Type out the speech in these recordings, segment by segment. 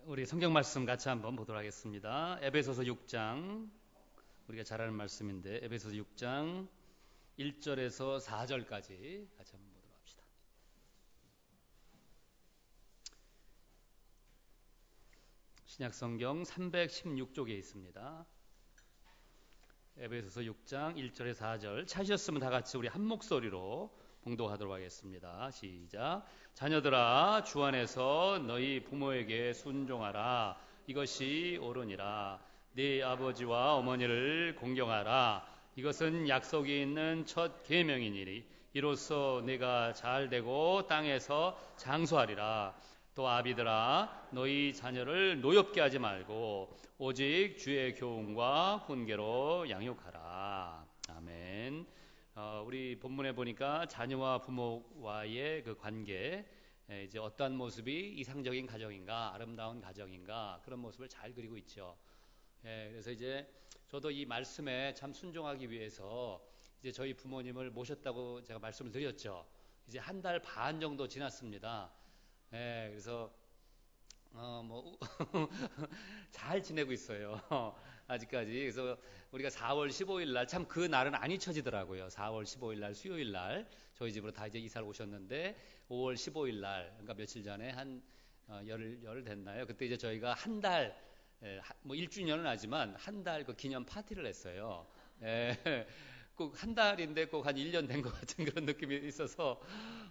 우리 성경 말씀 같이 한번 보도록 하겠습니다. 에베소서 6장, 우리가 잘 아는 말씀인데 에베소서 6장 1절에서 4절까지 같이 한번 보도록 합시다. 신약 성경 316쪽에 있습니다. 에베소서 6장 1절에 4절 찾으셨으면 다 같이 우리 한 목소리로 봉독하도록 하겠습니다. 시작. 자녀들아, 주 안에서 너희 부모에게 순종하라. 이것이 옳으니라. 네 아버지와 어머니를 공경하라. 이것은 약속이 있는 첫 계명이니리. 이로써 내가 잘 되고 땅에서 장수하리라. 또 아비들아, 너희 자녀를 노엽게 하지 말고 오직 주의 교훈과 훈계로 양육하라. 아멘. 우리 본문에 보니까 자녀와 부모와의 그 관계, 이제 어떠한 모습이 이상적인 가정인가, 아름다운 가정인가, 그런 모습을 잘 그리고 있죠. 그래서 이제 저도 이 말씀에 참 순종하기 위해서 이제 저희 부모님을 모셨다고 제가 말씀을 드렸죠. 이제 한 달 반 정도 지났습니다. 그래서 잘 지내고 있어요. 아직까지. 그래서 우리가 4월 15일 날, 참 그 날은 안 잊혀지더라고요. 4월 15일 날, 수요일 날 저희 집으로 다 이제 이사를 오셨는데 5월 15일 날, 그러니까 며칠 전에 한 열 됐나요? 그때 이제 저희가 한 달, 뭐 1주년은 아니지만 한 달 그 기념 파티를 했어요. 꼭 한 달인데 꼭 한 1년 된 것 같은 그런 느낌이 있어서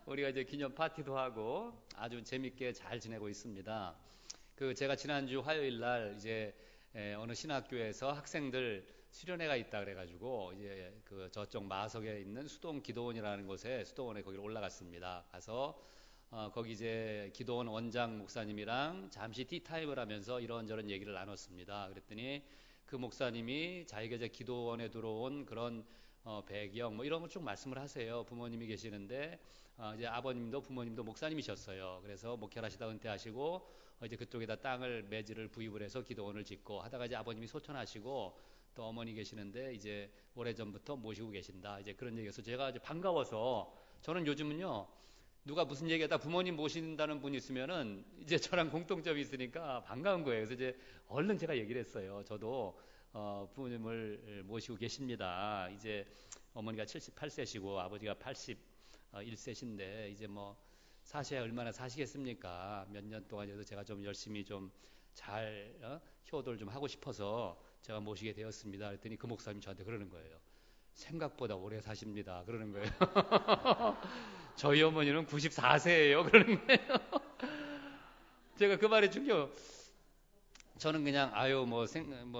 우리가 이제 기념 파티도 하고 아주 재밌게 잘 지내고 있습니다. 제가 지난주 화요일 날 이제 어느 신학교에서 학생들 수련회가 있다 그래가지고 이제 저쪽 마석에 있는 수동 기도원이라는 곳에 수도원에 거기로 올라갔습니다. 가서 거기 이제 기도원 원장 목사님이랑 잠시 티타임을 하면서 이런저런 얘기를 나눴습니다. 그랬더니 그 목사님이 자기가 이제 기도원에 들어온 그런 배경 뭐 이런 걸 쭉 말씀을 하세요. 부모님이 계시는데 이제 아버님도 부모님도 목사님이셨어요. 그래서 목회를 하시다 은퇴하시고 이제 그쪽에다 땅을 매지를 부입을 해서 기도원을 짓고 하다가 이제 아버님이 소천하시고 또 어머니 계시는데 이제 오래전부터 모시고 계신다. 이제 그런 얘기해서 제가 이제 반가워서 저는 요즘은요 누가 무슨 얘기하다 부모님 모신다는 분이 있으면은 이제 저랑 공통점이 있으니까 반가운 거예요. 그래서 이제 얼른 제가 얘기를 했어요. 저도 부모님을 모시고 계십니다. 이제 어머니가 78세시고 아버지가 81세신데 이제 뭐 사셔야 얼마나 사시겠습니까? 몇 년 동안 해도 제가 좀 열심히 좀 잘 효도를 좀 하고 싶어서 제가 모시게 되었습니다. 그랬더니 그 목사님이 저한테 그러는 거예요. 생각보다 오래 사십니다. 그러는 거예요. 저희 어머니는 94세예요. 그러는 거예요. 제가 그 말에 충격. 저는 그냥 아유 뭐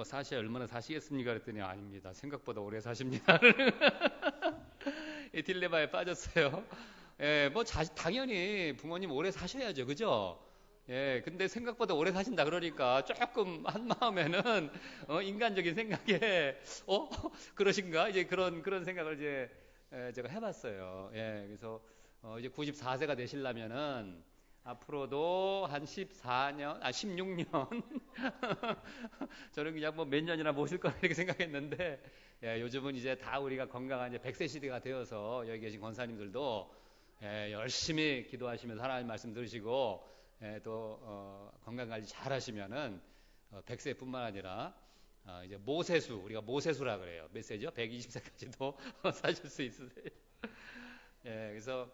사셔야 얼마나 사시겠습니까? 그랬더니 아닙니다. 생각보다 오래 사십니다. 이 딜레마에 빠졌어요. 뭐 당연히 부모님 오래 사셔야죠, 그죠? 근데 생각보다 오래 사신다 그러니까 조금 한 마음에는 인간적인 생각에 그러신가? 이제 그런 생각을 이제 제가 해봤어요. 그래서 이제 94세가 되시려면은 앞으로도 한 16년 저는 그냥 뭐 몇 년이나 모실 거라 이렇게 생각했는데 요즘은 이제 다 우리가 건강한 이제 100세 시대가 되어서 여기 계신 권사님들도 열심히 기도하시면서 하나님 말씀 들으시고 또 건강관리 잘 하시면은 100세뿐만 아니라 이제 모세수, 우리가 모세수라 그래요. 몇 세죠? 120세까지도 사실 수 있으세요. 그래서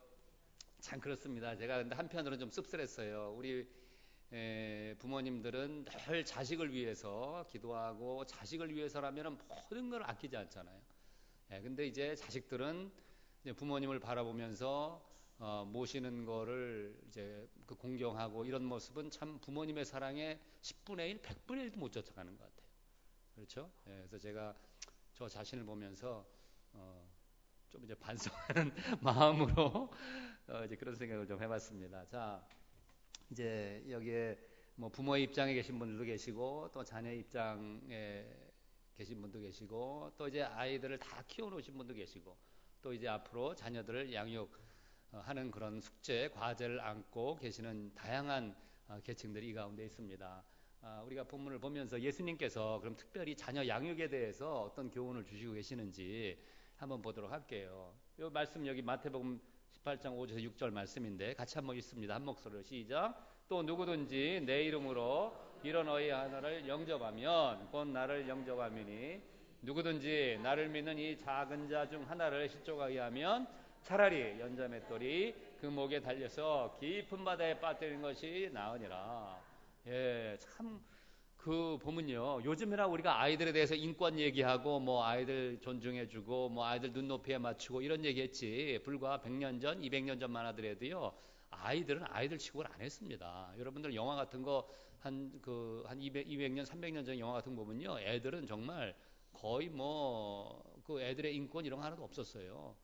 참 그렇습니다. 제가 근데 한편으로는 좀 씁쓸했어요. 우리 부모님들은 늘 자식을 위해서 기도하고 자식을 위해서라면 모든 걸 아끼지 않잖아요. 근데 이제 자식들은 이제 부모님을 바라보면서 모시는 거를 이제 공경하고 이런 모습은 참 부모님의 사랑의 10분의 1, 100분의 1도 못 쫓아가는 것 같아요. 그렇죠? 그래서 제가 저 자신을 보면서 좀 이제 반성하는 마음으로 이제 그런 생각을 좀 해봤습니다. 자, 이제 여기에 뭐 부모의 입장에 계신 분들도 계시고 또 자녀의 입장에 계신 분도 계시고 또 이제 아이들을 다 키워놓으신 분도 계시고 또 이제 앞으로 자녀들을 양육하는 그런 숙제, 과제를 안고 계시는 다양한 계층들이 이 가운데 있습니다. 우리가 본문을 보면서 예수님께서 그럼 특별히 자녀 양육에 대해서 어떤 교훈을 주시고 계시는지 한번 보도록 할게요. 이 말씀 여기 마태복음 18장 5절에서 6절 말씀인데 같이 한번 읽습니다. 한 목소리로 시작. 또 누구든지 내 이름으로 이런 너희 하나를 영접하면 곧 나를 영접함이니 누구든지 나를 믿는 이 작은 자 중 하나를 실족하게 하면 차라리 연자맷돌이 그 목에 달려서 깊은 바다에 빠뜨리는 것이 나으니라. 예, 참 그 보면요, 요즘이나 우리가 아이들에 대해서 인권 얘기하고 뭐 아이들 존중해주고 뭐 아이들 눈높이에 맞추고 이런 얘기했지, 불과 100년 전 200년 전만 하더라도요 아이들은 아이들 취급을 안 했습니다. 여러분들 영화 같은 거 한 200년 300년 전 영화 같은 거 보면요, 애들은 정말 거의 뭐 그 애들의 인권 이런 거 하나도 없었어요.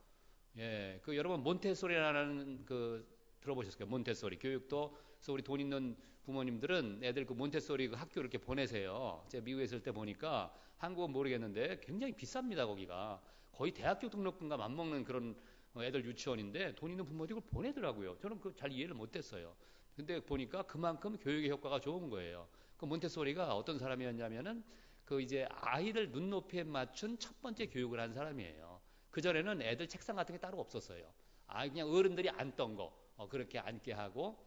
예, 그 여러분 몬테소리라는 그 들어보셨을까요? 몬테소리 교육도. 그래서 우리 돈 있는 부모님들은 애들 그 몬테소리 그 학교 이렇게 보내세요. 제가 미국에 있을 때 보니까, 한국은 모르겠는데 굉장히 비쌉니다. 거기가 거의 대학교 등록금과 맞먹는 그런 애들 유치원인데 돈 있는 부모들이 그걸 보내더라고요. 저는 그 잘 이해를 못했어요. 근데 보니까 그만큼 교육의 효과가 좋은 거예요. 그 몬테소리가 어떤 사람이었냐면은 그 이제 아이들 눈높이에 맞춘 첫 번째 교육을 한 사람이에요. 그전에는 애들 책상 같은 게 따로 없었어요. 그냥 어른들이 앉던 거, 그렇게 앉게 하고,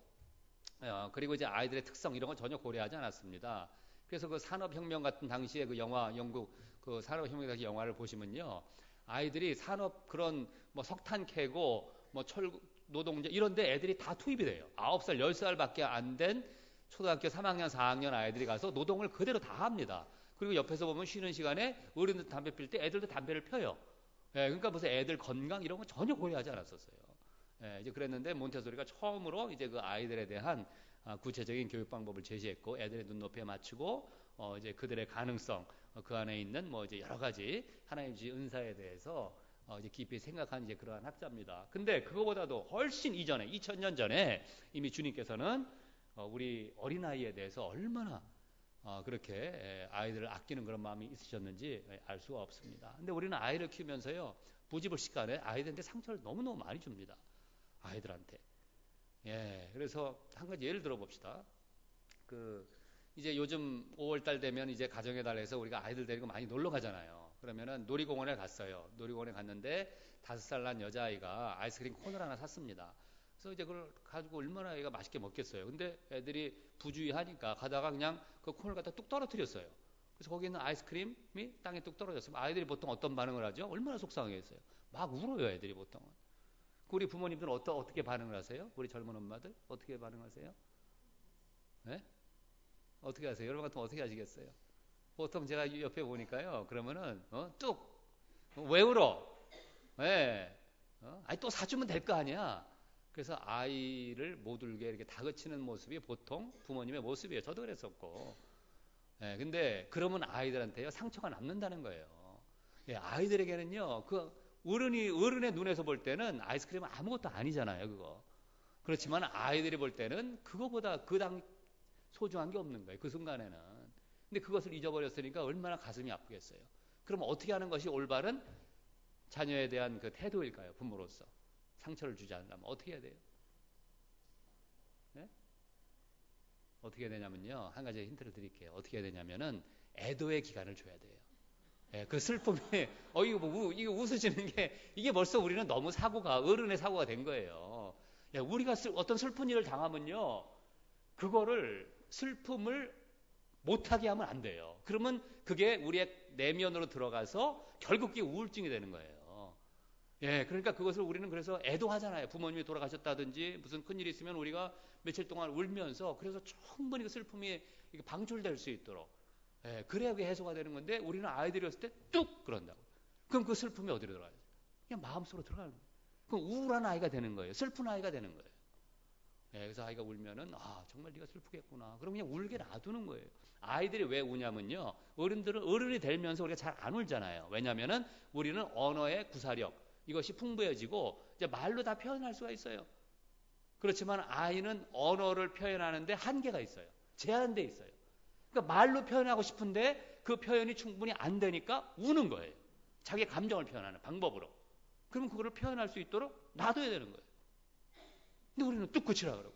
그리고 이제 아이들의 특성 이런 거 전혀 고려하지 않았습니다. 그래서 그 산업혁명 같은 당시에 그 영화, 영국 그 산업혁명 당시 영화를 보시면요, 아이들이 산업 그런 뭐 석탄 캐고 뭐 노동자 이런데 애들이 다 투입이 돼요. 9살, 10살밖에 안 된 초등학교 3학년, 4학년 아이들이 가서 노동을 그대로 다 합니다. 그리고 옆에서 보면 쉬는 시간에 어른들 담배 필 때 애들도 담배를 펴요. 예, 그러니까 무슨 애들 건강 이런 거 전혀 고려하지 않았었어요. 예, 이제 그랬는데 몬테소리가 처음으로 이제 그 아이들에 대한 구체적인 교육 방법을 제시했고, 애들의 눈높이에 맞추고 이제 그들의 가능성, 그 안에 있는 뭐 이제 여러 가지 하나님 주신 은사에 대해서 이제 깊이 생각한 이제 그러한 학자입니다. 근데 그거보다도 훨씬 이전에 2000년 전에 이미 주님께서는 우리 어린아이에 대해서 얼마나 그렇게 아이들을 아끼는 그런 마음이 있으셨는지 알 수가 없습니다. 근데 우리는 아이를 키우면서요, 부지불식간에 아이들한테 상처를 너무너무 많이 줍니다. 아이들한테. 예, 그래서 한 가지 예를 들어 봅시다. 그 이제 요즘 5월달 되면 이제 가정의 달에서 우리가 아이들 데리고 많이 놀러 가잖아요. 그러면은 놀이공원에 갔어요. 놀이공원에 갔는데 5살 난 여자아이가 아이스크림 콘을 하나 샀습니다. 그래서 이제 그걸 가지고 얼마나 애가 맛있게 먹겠어요. 근데 애들이 부주의하니까 가다가 그냥 그 콘을 갖다 뚝 떨어뜨렸어요. 그래서 거기 있는 아이스크림이 땅에 뚝 떨어졌어요. 아이들이 보통 어떤 반응을 하죠? 얼마나 속상하겠어요. 막 울어요, 애들이 보통은. 우리 부모님들은 어떻게 반응을 하세요? 우리 젊은 엄마들 어떻게 반응하세요? 네? 어떻게 하세요? 여러분 같으면 어떻게 하시겠어요? 보통 제가 옆에 보니까요, 그러면은 뚝 왜 울어? 네. 아니 또 사주면 될 거 아니야. 그래서 아이를 못 울게 이렇게 다그치는 모습이 보통 부모님의 모습이에요. 저도 그랬었고. 예, 근데 그러면 아이들한테요 상처가 남는다는 거예요. 예, 아이들에게는요 그 어른의 눈에서 볼 때는 아이스크림은 아무것도 아니잖아요, 그거. 그렇지만 아이들이 볼 때는 그거보다 그 당 소중한 게 없는 거예요, 그 순간에는. 근데 그것을 잊어버렸으니까 얼마나 가슴이 아프겠어요. 그럼 어떻게 하는 것이 올바른 자녀에 대한 그 태도일까요, 부모로서? 상처를 주지 않으려면 어떻게 해야 돼요? 네? 어떻게 해야 되냐면요, 한 가지 힌트를 드릴게요. 어떻게 해야 되냐면은 애도의 기간을 줘야 돼요. 예, 그 슬픔이, 이거 웃으시는 게, 이게 벌써 우리는 너무 어른의 사고가 된 거예요. 예, 우리가 어떤 슬픈 일을 당하면요, 그거를, 슬픔을 못하게 하면 안 돼요. 그러면 그게 우리의 내면으로 들어가서 결국 그게 우울증이 되는 거예요. 예, 그러니까 그것을 우리는 그래서 애도하잖아요. 부모님이 돌아가셨다든지 무슨 큰일이 있으면 우리가 며칠 동안 울면서, 그래서 충분히 그 슬픔이 방출될 수 있도록. 예, 그래야 그게 해소가 되는 건데, 우리는 아이들이 왔을 때 뚝 그런다고. 그럼 그 슬픔이 어디로 들어가요? 그냥 마음속으로 들어가는 거예요. 그럼 우울한 아이가 되는 거예요. 슬픈 아이가 되는 거예요. 예, 그래서 아이가 울면은 정말 네가 슬프겠구나. 그럼 그냥 울게 놔두는 거예요. 아이들이 왜 우냐면요, 어른들은 어른이 되면서 우리가 잘 안 울잖아요. 왜냐하면은 우리는 언어의 구사력 이것이 풍부해지고 이제 말로 다 표현할 수가 있어요. 그렇지만 아이는 언어를 표현하는데 한계가 있어요. 제한돼 있어요. 그러니까 말로 표현하고 싶은데 그 표현이 충분히 안 되니까 우는 거예요. 자기 감정을 표현하는 방법으로. 그럼 그거를 표현할 수 있도록 놔둬야 되는 거예요. 근데 우리는 뚝 그치라 그러고,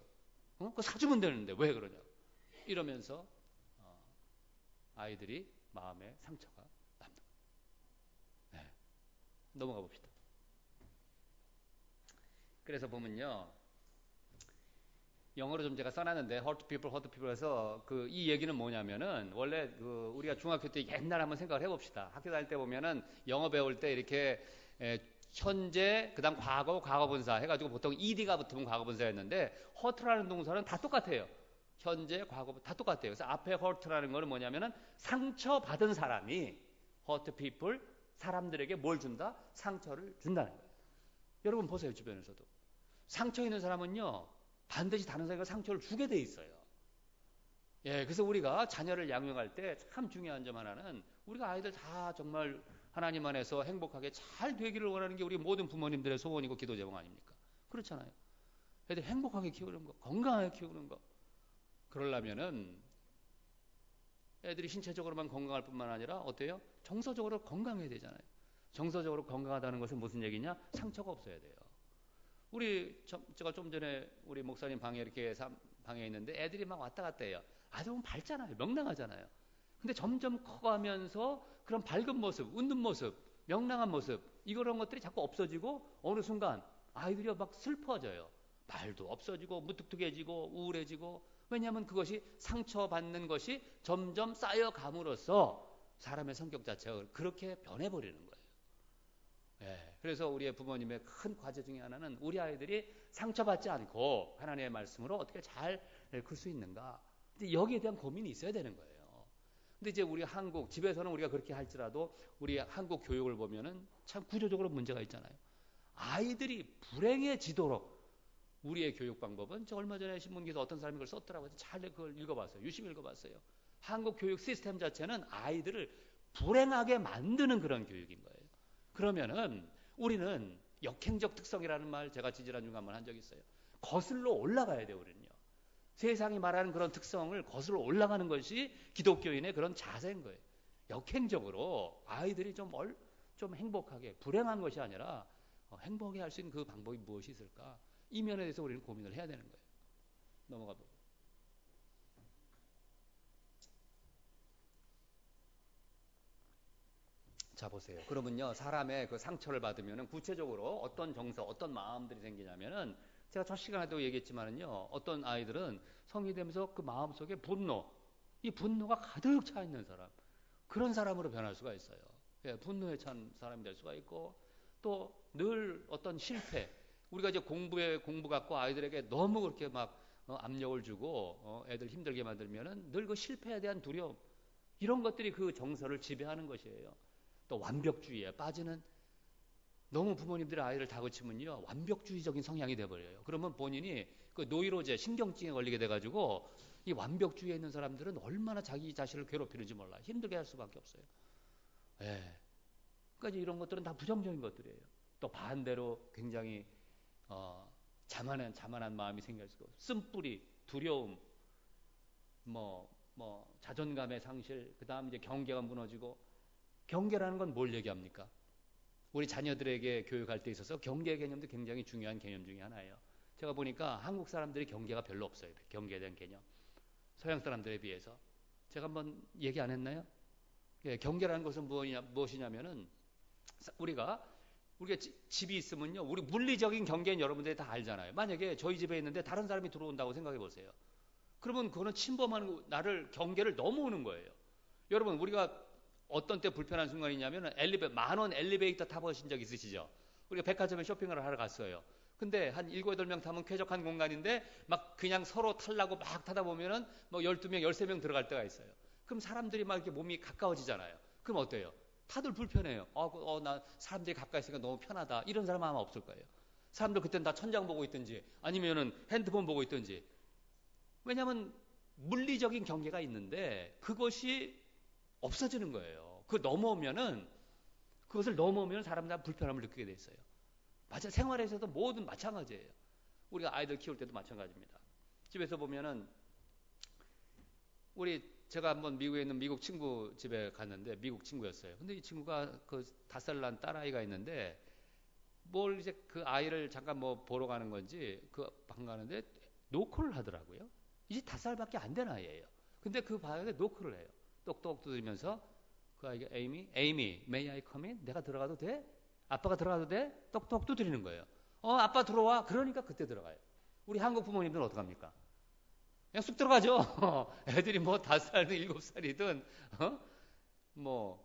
그거 사주면 되는데 왜 그러냐고. 이러면서 아이들이 마음에 상처가 남는 거예요. 네. 넘어가 봅시다. 그래서 보면요, 영어로 좀 제가 써놨는데 hurt people 해서 이 얘기는 뭐냐면은 원래 우리가 중학교 때 옛날 한번 생각을 해봅시다. 학교 다닐 때 보면은 영어 배울 때 이렇게 현재 그다음 과거 과거분사 해가지고 보통 ed가 붙으면 과거분사였는데 hurt라는 동사는 다 똑같아요. 현재 과거 다 똑같아요. 그래서 앞에 hurt라는 거는 뭐냐면은 상처받은 사람이 hurt people 사람들에게 뭘 준다? 상처를 준다는 거예요. 여러분 보세요 주변에서도 상처 있는 사람은요 반드시 다른 사람에게 상처를 주게 돼 있어요. 예, 그래서 우리가 자녀를 양육할 때 참 중요한 점 하나는 우리가 아이들 다 정말 하나님 안에서 행복하게 잘 되기를 원하는 게 우리 모든 부모님들의 소원이고 기도 제목 아닙니까? 그렇잖아요. 애들 행복하게 키우는 거, 건강하게 키우는 거. 그러려면은 애들이 신체적으로만 건강할 뿐만 아니라 어때요? 정서적으로 건강해야 되잖아요. 정서적으로 건강하다는 것은 무슨 얘기냐? 상처가 없어야 돼요. 제가 좀 전에 우리 목사님 방에 이렇게 방에 있는데 애들이 막 왔다 갔다 해요. 아주 밝잖아요. 명랑하잖아요. 근데 점점 커가면서 그런 밝은 모습, 웃는 모습, 명랑한 모습, 이런 것들이 자꾸 없어지고 어느 순간 아이들이 막 슬퍼져요. 말도 없어지고 무뚝뚝해지고 우울해지고 왜냐하면 그것이 상처받는 것이 점점 쌓여감으로써 사람의 성격 자체가 그렇게 변해버리는 거예요. 예, 그래서 우리의 부모님의 큰 과제 중에 하나는 우리 아이들이 상처받지 않고 하나님의 말씀으로 어떻게 잘 클 수 있는가. 근데 여기에 대한 고민이 있어야 되는 거예요. 근데 이제 우리 한국 집에서는 우리가 그렇게 할지라도 우리 한국 교육을 보면은 참 구조적으로 문제가 있잖아요. 아이들이 불행해지도록 우리의 교육 방법은 저 얼마 전에 신문기에서 어떤 사람이 그걸 썼더라고요. 잘 그걸 읽어봤어요. 유심히 읽어봤어요. 한국 교육 시스템 자체는 아이들을 불행하게 만드는 그런 교육인 거예요. 그러면은 우리는 역행적 특성이라는 말 제가 지지난주에 한번 한 적이 있어요. 거슬러 올라가야 돼요, 우리는요. 세상이 말하는 그런 특성을 거슬러 올라가는 것이 기독교인의 그런 자세인 거예요. 역행적으로 아이들이 좀 행복하게 불행한 것이 아니라 행복하게 할 수 있는 그 방법이 무엇이 있을까? 이 면에 대해서 우리는 고민을 해야 되는 거예요. 넘어가 보고. 자 보세요. 그러면요 사람의 그 상처를 받으면은 구체적으로 어떤 정서, 어떤 마음들이 생기냐면은 제가 첫 시간에도 얘기했지만은요 어떤 아이들은 성이 되면서 그 마음 속에 이 분노가 가득 차 있는 사람, 그런 사람으로 변할 수가 있어요. 예, 분노에 찬 사람이 될 수가 있고 또 늘 어떤 실패, 우리가 이제 공부 갖고 아이들에게 너무 그렇게 막 압력을 주고 애들 힘들게 만들면은 늘 그 실패에 대한 두려움, 이런 것들이 그 정서를 지배하는 것이에요. 또 완벽주의에 빠지는, 너무 부모님들의 아이를 다그치면요 완벽주의적인 성향이 돼버려요. 그러면 본인이 그 노이로제 신경증에 걸리게 돼가지고 이 완벽주의에 있는 사람들은 얼마나 자기 자신을 괴롭히는지 몰라요. 힘들게 할 수밖에 없어요. 예. 그러니까 이런 것들은 다 부정적인 것들이에요. 또 반대로 굉장히 자만한 마음이 생길 수가 있고 쓴뿌리, 두려움, 자존감의 상실, 그 다음 이제 경계가 무너지고. 경계라는 건 뭘 얘기합니까? 우리 자녀들에게 교육할 때 있어서 경계 개념도 굉장히 중요한 개념 중에 하나예요. 제가 보니까 한국 사람들이 경계가 별로 없어요. 경계에 대한 개념. 서양 사람들에 비해서. 제가 한번 얘기 안 했나요? 예, 경계라는 것은 무엇이냐면은 우리가 집이 있으면요. 우리 물리적인 경계는 여러분들이 다 알잖아요. 만약에 저희 집에 있는데 다른 사람이 들어온다고 생각해 보세요. 그러면 그거는 침범하는 경계를 넘어오는 거예요. 여러분 우리가 어떤 때 불편한 순간이 있냐면 10,000원 엘리베이터 타보신 적 있으시죠? 우리가 백화점에 쇼핑을 하러 갔어요. 근데 한 7, 8명 타면 쾌적한 공간인데 막 그냥 서로 타려고 막 타다 보면은 12명, 13명 들어갈 때가 있어요. 그럼 사람들이 막 이렇게 몸이 가까워지잖아요. 그럼 어때요? 다들 불편해요. 나 사람들이 가까이 있으니까 너무 편하다. 이런 사람 아마 없을 거예요. 사람들 그때는 다 천장 보고 있든지 아니면은 핸드폰 보고 있든지. 왜냐하면 물리적인 경계가 있는데 그것이 없어지는 거예요. 그것을 넘어오면 사람들 불편함을 느끼게 돼 있어요. 맞아, 생활에서도 모든 마찬가지예요. 우리가 아이들 키울 때도 마찬가지입니다. 집에서 보면은 제가 한번 미국에 있는 미국 친구 집에 갔는데 미국 친구였어요. 근데 이 친구가 그 5살 난 딸아이가 있는데 이제 그 아이를 잠깐 보러 가는 건지 방 가는데 노크를 하더라고요. 이제 5살밖에 안 된 아이예요. 근데 그 방에 노크를 해요. 똑똑 두드리면서 그 아이가 에이미, may I come in? 내가 들어가도 돼? 아빠가 들어가도 돼? 똑똑 두드리는 거예요. 아빠 들어와. 그러니까 그때 들어가요. 우리 한국 부모님들은 어떡합니까? 그냥 쑥 들어가죠. 애들이 뭐 5살이든 7살이든,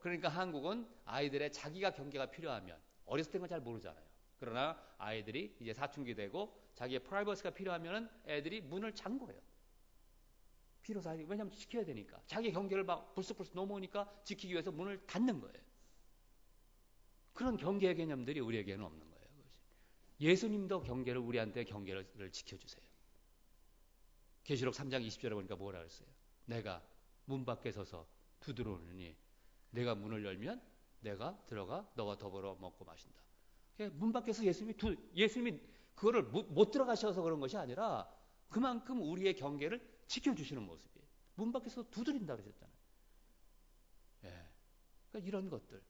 그러니까 한국은 아이들의 자기가 경계가 필요하면, 어렸을 때는 잘 모르잖아요. 그러나 아이들이 이제 사춘기 되고 자기의 프라이버시가 필요하면은 애들이 문을 잠궈요. 비로소 왜냐하면 지켜야 되니까. 자기 경계를 막 불쑥불쑥 넘어오니까 지키기 위해서 문을 닫는 거예요. 그런 경계의 개념들이 우리에게는 없는 거예요. 예수님도 경계를 우리한테 경계를 지켜주세요. 계시록 3장 20절에 보니까 뭐라 그랬어요? 내가 문 밖에 서서 두드러우니 내가 문을 열면 내가 들어가 너와 더불어 먹고 마신다. 문 밖에서 예수님이 그거를 못 들어가셔서 그런 것이 아니라 그만큼 우리의 경계를 지켜주시는 모습이에요. 문 밖에서 두드린다 그러셨잖아요. 예. 그러니까 이런 것들.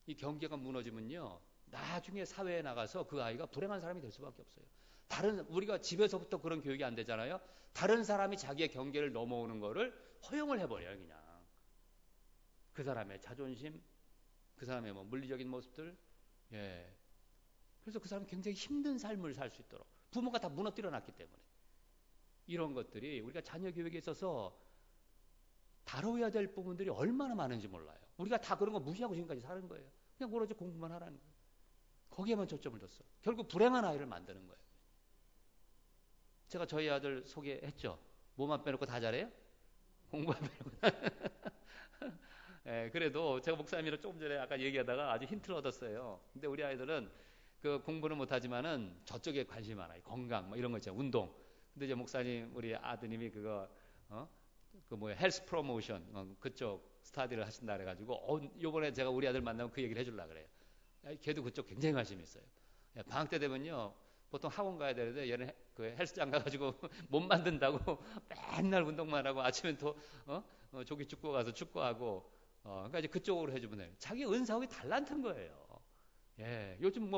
이 경계가 무너지면요. 나중에 사회에 나가서 그 아이가 불행한 사람이 될 수밖에 없어요. 우리가 집에서부터 그런 교육이 안 되잖아요. 다른 사람이 자기의 경계를 넘어오는 거를 허용을 해버려요, 그냥. 그 사람의 자존심, 그 사람의 물리적인 모습들, 예. 그래서 그 사람이 굉장히 힘든 삶을 살 수 있도록 부모가 다 무너뜨려 놨기 때문에 이런 것들이 우리가 자녀 교육에 있어서 다뤄야 될 부분들이 얼마나 많은지 몰라요. 우리가 다 그런 거 무시하고 지금까지 사는 거예요. 그냥 오로지 공부만 하라는 거예요. 거기에만 초점을 뒀어. 결국 불행한 아이를 만드는 거예요. 제가 저희 아들 소개했죠. 뭐만 빼놓고 다 잘해요? 공부만 빼놓고. 예, 그래도 제가 목사님이랑 조금 전에 아까 얘기하다가 아주 힌트를 얻었어요. 근데 우리 아이들은 그 공부는 못하지만은 저쪽에 관심이 많아요. 건강, 이런 거 있잖아요. 운동. 근데 이제 목사님, 우리 아드님이 그거, 헬스 프로모션, 그쪽 스타디를 하신다 그래가지고, 요번에 제가 우리 아들 만나면 그 얘기를 해주려고 그래요. 걔도 그쪽 굉장히 관심이 있어요. 예, 방학 때 되면요. 보통 학원 가야 되는데 얘는 그 헬스장 가가지고 몸 만든다고 맨날 운동만 하고 아침엔 또 조기 축구 가서 축구하고 그러니까 이제 그쪽으로 해주면 돼요. 자기 은사하고 달란트인 거예요. 예, 요즘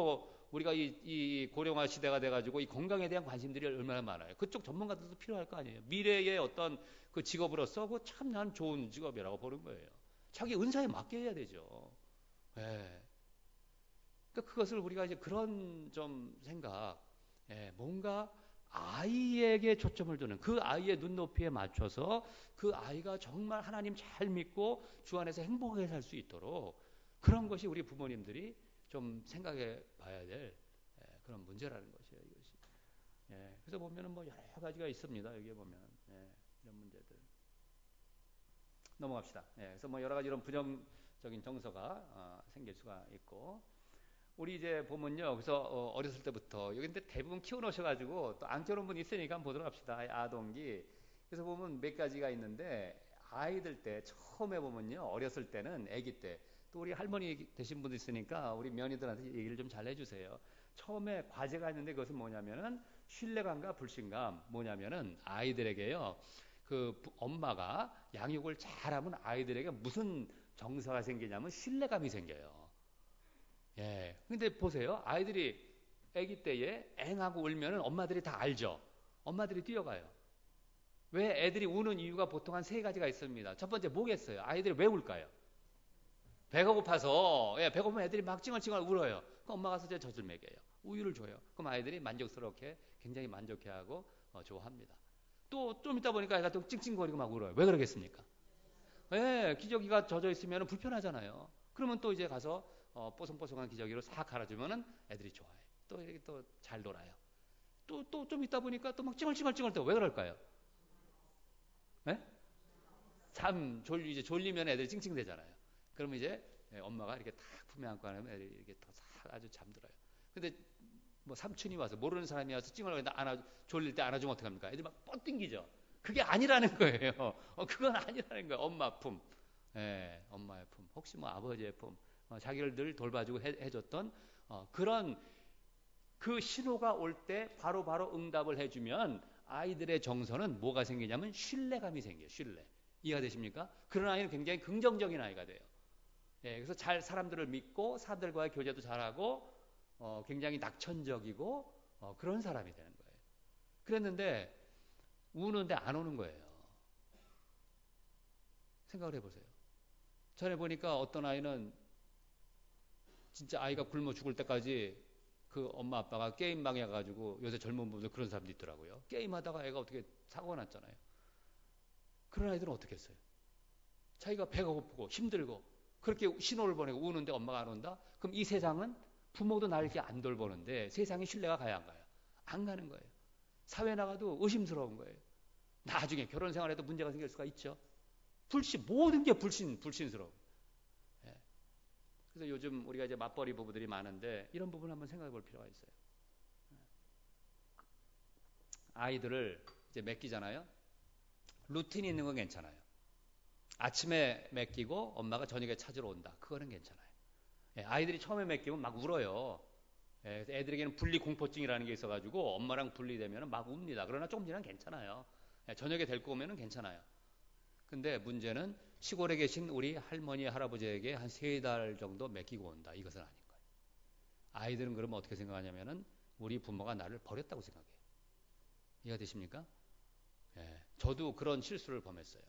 우리가 이 고령화 시대가 돼가지고 이 건강에 대한 관심들이 얼마나 많아요. 그쪽 전문가들도 필요할 거 아니에요. 미래의 어떤 그 직업으로서 그 참 난 좋은 직업이라고 보는 거예요. 자기 은사에 맞게 해야 되죠. 예. 그러니까 그것을 우리가 이제 그런 좀 생각, 뭔가 아이에게 초점을 두는 그 아이의 눈높이에 맞춰서 그 아이가 정말 하나님 잘 믿고 주 안에서 행복하게 살 수 있도록 그런 것이 우리 부모님들이 좀 생각해 봐야 될 그런 문제라는 것이에요. 이것이. 그래서 보면은 여러 가지가 있습니다. 여기에 보면 이런 문제들. 넘어갑시다. 그래서 여러 가지 이런 부정적인 정서가 생길 수가 있고. 우리 이제 보면요. 그래서 어렸을 때부터 여기 근데 대부분 키워놓으셔가지고 또 안 키워놓은 분 있으니까 한번 보도록 합시다. 아동기. 그래서 보면 몇 가지가 있는데 아이들 때 처음에 보면요. 어렸을 때는 아기 때 또 우리 할머니 되신 분도 있으니까 우리 며느리들한테 얘기를 좀 잘 해주세요. 처음에 과제가 있는데 그것은 뭐냐면은 신뢰감과 불신감 뭐냐면은 아이들에게요. 그 엄마가 양육을 잘하면 아이들에게 무슨 정서가 생기냐면 신뢰감이 생겨요. 예. 근데 보세요. 아이들이 아기 때에 앵하고 울면은 엄마들이 다 알죠. 엄마들이 뛰어가요. 왜 애들이 우는 이유가 보통 한 3가지가 있습니다. 첫 번째 뭐겠어요? 아이들이 왜 울까요? 배가 고파서. 배가 고프면 애들이 막 찡얼찡얼 울어요. 그럼 엄마가 가서 젖을 먹여요. 우유를 줘요. 그럼 아이들이 만족스럽게 굉장히 만족해하고 좋아합니다. 또 좀 있다 보니까 애가 또 찡찡거리고 막 울어요. 왜 그러겠습니까? 기저귀가 젖어 있으면 불편하잖아요. 그러면 또 이제 가서 뽀송뽀송한 기저귀로 싹 갈아주면은 애들이 좋아해요. 또 이렇게 또 잘 놀아요. 또 좀 있다 보니까 또 막 찡얼찡얼 또 왜 그럴까요? 이제 졸리면 애들이 찡찡대잖아요. 그러면 이제 엄마가 이렇게 탁 품에 안고 하면 애들이 이렇게 아주 잠들어요. 근데 삼촌이 와서 모르는 사람이 와서 찡얼거리는데 졸릴 때 안아주면 어떡합니까? 애들이 막 뻗띵기죠. 그게 아니라는 거예요. 그건 아니라는 거예요. 엄마 품. 엄마의 품. 혹시 아버지의 품. 자기를 늘 돌봐주고 해줬던 그런 그 신호가 올 때 바로바로 응답을 해주면 아이들의 정서는 뭐가 생기냐면 신뢰감이 생겨요. 신뢰. 이해가 되십니까? 그런 아이는 굉장히 긍정적인 아이가 돼요. 그래서 잘 사람들을 믿고 사람들과의 교제도 잘하고 굉장히 낙천적이고 그런 사람이 되는 거예요. 그랬는데 우는데 안 오는 거예요. 생각을 해보세요. 전에 보니까 어떤 아이는 진짜 아이가 굶어 죽을 때까지 그 엄마 아빠가 게임방에 가가지고 요새 젊은 분들 그런 사람도 있더라고요. 게임하다가 애가 어떻게 사고가 났잖아요. 그런 아이들은 어떻게 했어요? 자기가 배가 고프고 힘들고 그렇게 신호를 보내고 우는데 엄마가 안 온다? 그럼 이 세상은 부모도 나를 이렇게 안 돌보는데 세상에 신뢰가 가야 안 가요? 안 가는 거예요. 사회 나가도 의심스러운 거예요. 나중에 결혼 생활에도 문제가 생길 수가 있죠. 모든 게 불신스러워. 예. 그래서 요즘 우리가 이제 맞벌이 부부들이 많은데 이런 부분 한번 생각해 볼 필요가 있어요. 아이들을 이제 맡기잖아요. 루틴이 있는 건 괜찮아요. 아침에 맡기고 엄마가 저녁에 찾으러 온다. 그거는 괜찮아요. 예, 아이들이 처음에 맡기면 막 울어요. 예, 애들에게는 분리공포증이라는 게 있어가지고 엄마랑 분리되면 막 웁니다. 그러나 조금 지나면 괜찮아요. 예, 저녁에 데리고 오면 괜찮아요. 근데 문제는 시골에 계신 우리 할머니, 할아버지에게 한 3달 정도 맡기고 온다. 이것은 아닌 거예요. 아이들은 그러면 어떻게 생각하냐면은 우리 부모가 나를 버렸다고 생각해요. 이해가 되십니까? 예, 저도 그런 실수를 범했어요.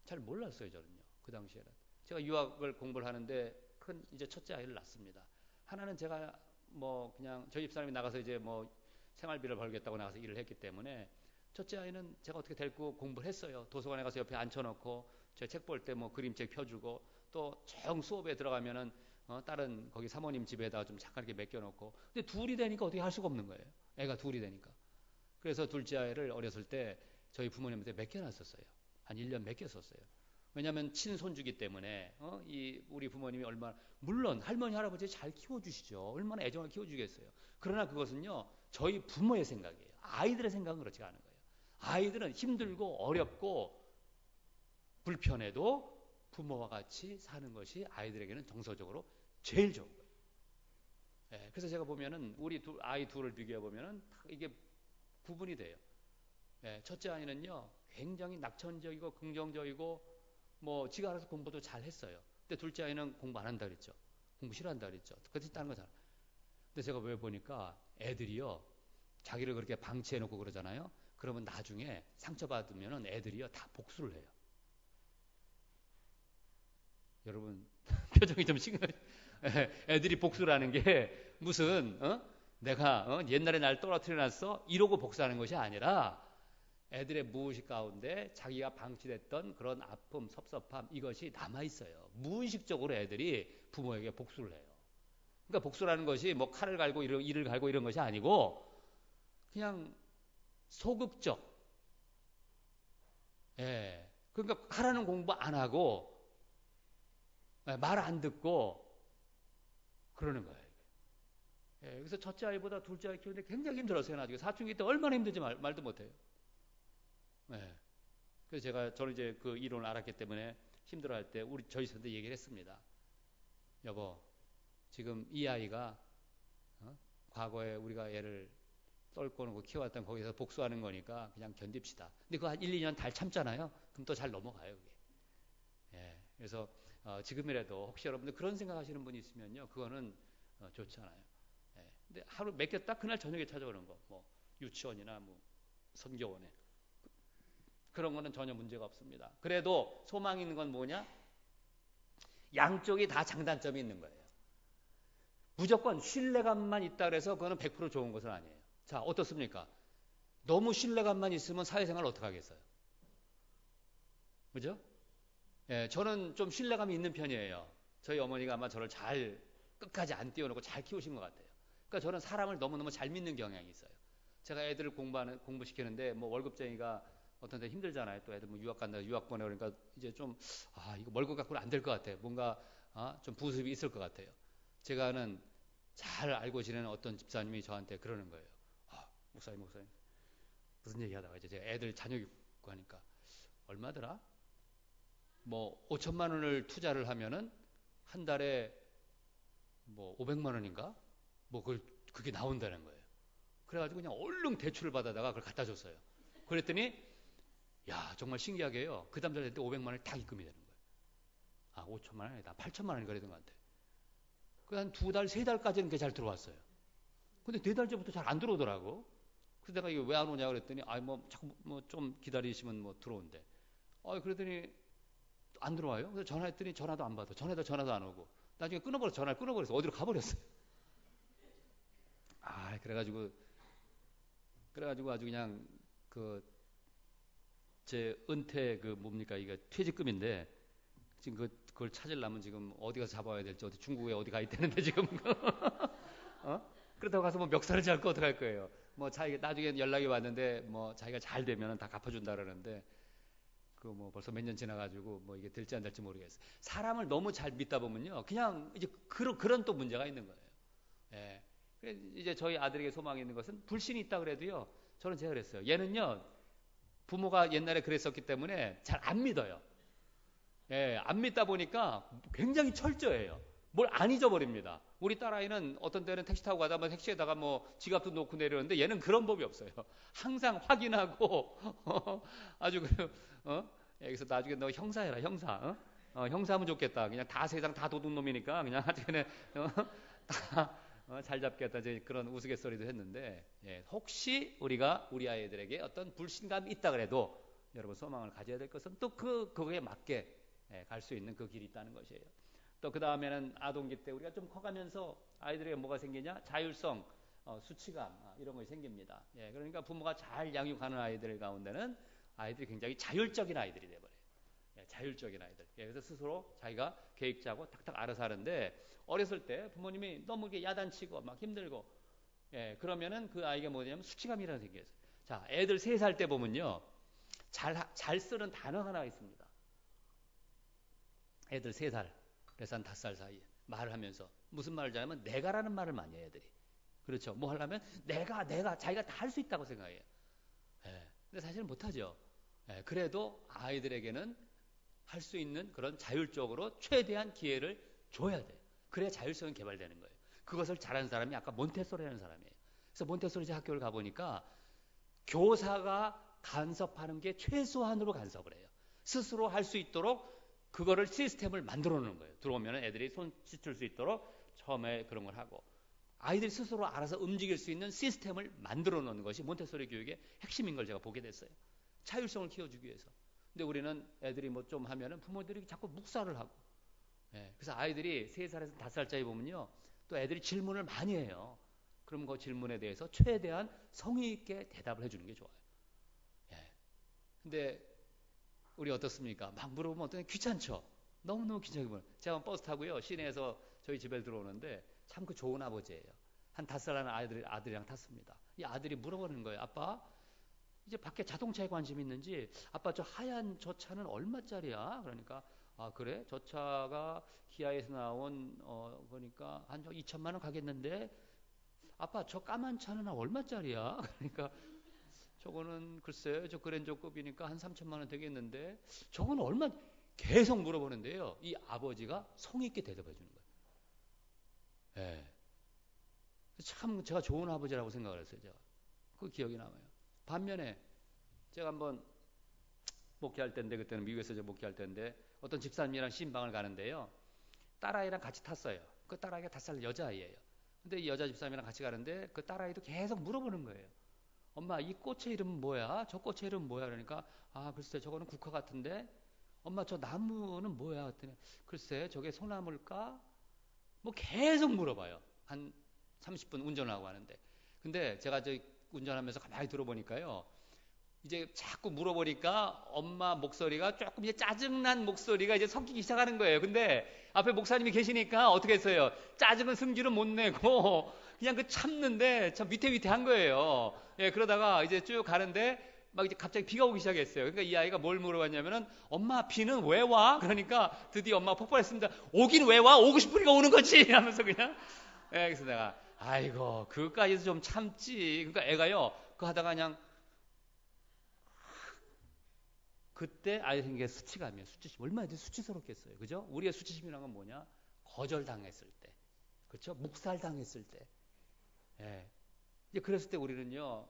잘 몰랐어요, 저는요. 그 당시에는. 제가 유학을 공부를 하는데 큰 이제 첫째 아이를 낳습니다. 하나는 제가 뭐 그냥 저희 집사람이 나가서 이제 뭐 생활비를 벌겠다고 나가서 일을 했기 때문에 첫째 아이는 제가 어떻게 데리고 공부를 했어요. 도서관에 가서 옆에 앉혀놓고 제 책 볼 때 뭐 그림책 펴주고 또 정 수업에 들어가면은 다른 거기 사모님 집에다가 좀 잠깐 이렇게 맡겨놓고 근데 둘이 되니까 어떻게 할 수가 없는 거예요. 애가 둘이 되니까. 그래서 둘째 아이를 어렸을 때 저희 부모님한테 맡겨놨었어요. 한 1년 맡겼었어요. 왜냐하면 친손주기 때문에 이 우리 부모님이 얼마나 물론 할머니 할아버지 잘 키워주시죠. 얼마나 애정을 키워주겠어요. 그러나 그것은요 저희 부모의 생각이에요. 아이들의 생각은 그렇지 않은 거예요. 아이들은 힘들고 어렵고 불편해도 부모와 같이 사는 것이 아이들에게는 정서적으로 제일 좋은 거예요. 예, 그래서 제가 보면은 우리 아이 둘을 비교해 보면은 이게 구분이 돼요. 예, 첫째 아이는요 굉장히 낙천적이고 긍정적이고 뭐 지가 알아서 공부도 잘 했어요. 근데 둘째 아이는 공부 안 한다 그랬죠. 공부 싫어한다 그랬죠. 그렇다는 거잖아요. 근데 제가 왜 보니까 애들이요 자기를 그렇게 방치해 놓고 그러잖아요. 그러면 나중에 상처받으면 애들이요 다 복수를 해요. 여러분 표정이 좀 심각해. 애들이 복수라는 게 무슨 내가 옛날에 날 떨어뜨려 놨어 이러고 복수하는 것이 아니라 애들의 무의식 가운데 자기가 방치됐던 그런 아픔, 섭섭함 이것이 남아있어요. 무의식적으로 애들이 부모에게 복수를 해요. 그러니까 복수라는 것이 뭐 칼을 갈고 이를 갈고 이런 것이 아니고 그냥 소극적. 예. 그러니까 하라는 공부 안 하고 말 안 듣고 그러는 거예요. 예. 그래서 첫째 아이보다 둘째 아이 키우는데 굉장히 힘들었어요. 나중에 사춘기 때 얼마나 힘든지 말도 못해요. 네. 그래서 저는 이제 그 이론을 알았기 때문에 힘들어할 때 저희 선생님한테 얘기를 했습니다. 여보, 지금 이 아이가 과거에 우리가 얘를 똘고 놓고 키워왔던 거기서 복수하는 거니까 그냥 견딥시다. 근데 그거 한 1, 2년 달 참잖아요. 그럼 또 잘 넘어가요, 그게. 예. 그래서 지금이라도 혹시 여러분들 그런 생각하시는 분이 있으면요, 그거는 좋지 않아요. 예. 근데 하루 맡겼다 그날 저녁에 찾아오는 거, 뭐 유치원이나 뭐 선교원에. 그런 거는 전혀 문제가 없습니다. 그래도 소망이 있는 건 뭐냐? 양쪽이 다 장단점이 있는 거예요. 무조건 신뢰감만 있다 그래서 그거는 100% 좋은 것은 아니에요. 자, 어떻습니까? 너무 신뢰감만 있으면 사회생활 어떻게 하겠어요? 그죠? 예, 저는 좀 신뢰감이 있는 편이에요. 저희 어머니가 아마 저를 잘 끝까지 안 띄워놓고 잘 키우신 것 같아요. 그러니까 저는 사람을 너무너무 잘 믿는 경향이 있어요. 제가 애들을 공부시키는데 뭐 월급쟁이가 어떤 데 힘들잖아요. 또 애들 뭐 유학 간다, 유학 보내 그러니까 이제 좀 이거 월급 갖고는 안 될 것 같아요. 뭔가 좀 부습이 있을 것 같아요. 제가 아는 잘 알고 지내는 어떤 집사님이 저한테 그러는 거예요. 목사님 무슨 얘기하다가 이제 제가 애들 자녀 교육고 하니까 얼마더라? 뭐 5천만 원을 투자를 하면은 한 달에 뭐 500만 원인가? 뭐 그게 나온다는 거예요. 그래가지고 그냥 얼른 대출을 받아다가 그걸 갖다 줬어요. 그랬더니 야, 정말 신기하게요. 그 다음 달에 500만 원이 다 입금이 되는 거예요. 5천만 원이 아니다. 8천만 원인가 그랬던 것 같아요. 한 2달, 3달까지는 그게 잘 들어왔어요. 근데 4달째부터 잘 안 들어오더라고. 그래서 내가 이거 왜 안 오냐 그랬더니, 자꾸 좀 기다리시면 들어온대. 그랬더니 안 들어와요. 그래서 전화했더니 전화도 안 받아. 전화도 안 오고. 나중에 전화를 끊어버려서 어디로 가버렸어요. 그래가지고 아주 그냥 그 제 은퇴 그 뭡니까 이게 퇴직금인데 지금 그걸 찾으려면 지금 어디 가서 잡아야 될지 어디 중국에 어디 가 있다는데 지금 어? 그렇다고 가서 뭐 멱살을 잡고 어떡할 거예요. 뭐 자기가 나중에 연락이 왔는데 뭐 자기가 잘 되면은 다 갚아준다 그러는데 그 뭐 벌써 몇 년 지나가지고 뭐 이게 될지 안 될지 모르겠어요. 사람을 너무 잘 믿다 보면요, 그냥 이제 그런 또 문제가 있는 거예요. 예. 이제 저희 아들에게 소망이 있는 것은 불신이 있다 그래도요, 저는 제가 그랬어요. 얘는요, 부모가 옛날에 그랬었기 때문에 잘 안 믿어요. 예, 안 믿다 보니까 굉장히 철저해요. 뭘 안 잊어버립니다. 우리 딸아이는 어떤 때는 택시 타고 가다 뭐 택시에다가 뭐 지갑도 놓고 내려오는데 얘는 그런 법이 없어요. 항상 확인하고 아주 예, 그래서 나중에 너 형사해라 형사. 형사하면 좋겠다. 그냥 다 세상 다 도둑놈이니까 그냥 아주 그냥 다 잘 잡겠다. 이제 그런 우스갯소리도 했는데, 예, 혹시 우리가 우리 아이들에게 어떤 불신감이 있다 그래도 여러분 소망을 가져야 될 것은 또 그거에 맞게 갈 수 있는 그 길이 있다는 것이에요. 또 그 다음에는 아동기 때 우리가 좀 커가면서 아이들에게 뭐가 생기냐? 자율성, 수치감 이런 것이 생깁니다. 예, 그러니까 부모가 잘 양육하는 아이들 가운데는 아이들이 굉장히 자율적인 아이들이 돼버려요. 예, 자율적인 아이들. 예, 그래서 스스로 자기가 계획 짜고 탁탁 알아서 하는데 어렸을 때 부모님이 너무 이렇게 야단치고 막 힘들고, 예, 그러면은 그 아이가 뭐냐면 수치감이라는 생겨요. 자, 애들 3살 때 보면요, 잘 쓰는 단어 하나가 있습니다. 애들 3살, 그래서 한 5살 사이에 말을 하면서 무슨 말을 잘하면 내가라는 말을 많이 해요, 애들이. 그렇죠. 뭐 하려면 내가 자기가 다 할 수 있다고 생각해요. 예, 근데 사실은 못하죠. 예, 그래도 아이들에게는 할 수 있는 그런 자율적으로 최대한 기회를 줘야 돼요. 그래야 자율성이 개발되는 거예요. 그것을 잘하는 사람이 아까 몬테소리라는 사람이에요. 그래서 몬테소리 학교를 가보니까 교사가 간섭하는 게 최소한으로 간섭을 해요. 스스로 할 수 있도록 그거를 시스템을 만들어 놓는 거예요. 들어오면 애들이 손 씻을 수 있도록 처음에 그런 걸 하고, 아이들이 스스로 알아서 움직일 수 있는 시스템을 만들어 놓는 것이 몬테소리 교육의 핵심인 걸 제가 보게 됐어요. 자율성을 키워주기 위해서. 근데 우리는 애들이 뭐 좀 하면은 부모들이 자꾸 묵살을 하고, 예, 그래서 아이들이 3살에서 5살짜리 보면요, 또 애들이 질문을 많이 해요. 그럼 그 질문에 대해서 최대한 성의 있게 대답을 해주는 게 좋아요. 예. 근데 우리 어떻습니까? 막 물어보면 어떤 귀찮죠? 너무너무 귀찮게 보여요. 제가 버스 타고요, 시내에서 저희 집에 들어오는데 참 그 좋은 아버지예요. 한 5살 하는 아들이랑 탔습니다. 이 아들이 물어보는 거예요. 아빠, 이제 밖에 자동차에 관심 있는지, 아빠 저 하얀 저 차는 얼마짜리야? 그러니까, 아 그래? 저 차가 기아에서 나온 그러니까 한 2천만 원 가겠는데, 아빠 저 까만 차는 얼마짜리야? 그러니까 저거는 글쎄 저 그랜저급이니까 한 3천만 원 되겠는데, 저건 얼마? 계속 물어보는데요, 이 아버지가 성의 있게 대답해 주는 거예요. 예. 참 제가 좋은 아버지라고 생각을 했어요. 제가 그 기억이 남아요. 반면에 제가 한번 목회할 때인데, 그때는 미국에서 제가 목회할 때인데 어떤 집사님이랑 신방을 가는데요, 딸아이랑 같이 탔어요. 그 딸아이가 5살 여자아이예요. 근데 이 여자 집사님이랑 같이 가는데 그 딸아이도 계속 물어보는 거예요. 엄마 이 꽃의 이름은 뭐야? 저 꽃의 이름은 뭐야? 그러니까 아 글쎄 저거는 국화 같은데, 엄마 저 나무는 뭐야? 그랬더니 글쎄 저게 소나무일까? 뭐 계속 물어봐요. 한 30분 운전하고 하는데. 근데 제가 저 운전하면서 가만히 들어보니까요, 이제 자꾸 물어보니까 엄마 목소리가 조금 이제 짜증난 목소리가 이제 섞이기 시작하는 거예요. 근데 앞에 목사님이 계시니까 어떻게 했어요? 짜증은 승질은 못 내고 그냥 그 참는데 참 위태위태한 거예요. 예, 그러다가 이제 쭉 가는데 막 이제 갑자기 비가 오기 시작했어요. 그러니까 이 아이가 뭘 물어봤냐면은 엄마 비는 왜 와? 그러니까 드디어 엄마가 폭발했습니다. 오긴 왜 와? 오고 싶으니까 오는 거지 하면서 그냥. 예, 그래서 내가 아이고 그것까지도 좀 참지. 그러니까 애가요 그거 하다가 그냥, 그때 아이 생긴 게 수치감이에요. 수치심. 얼마나 수치스럽겠어요. 그죠? 우리의 수치심이라는 건 뭐냐? 거절당했을 때. 그렇죠? 묵살당했을 때. 예. 이제 그랬을 때 우리는요,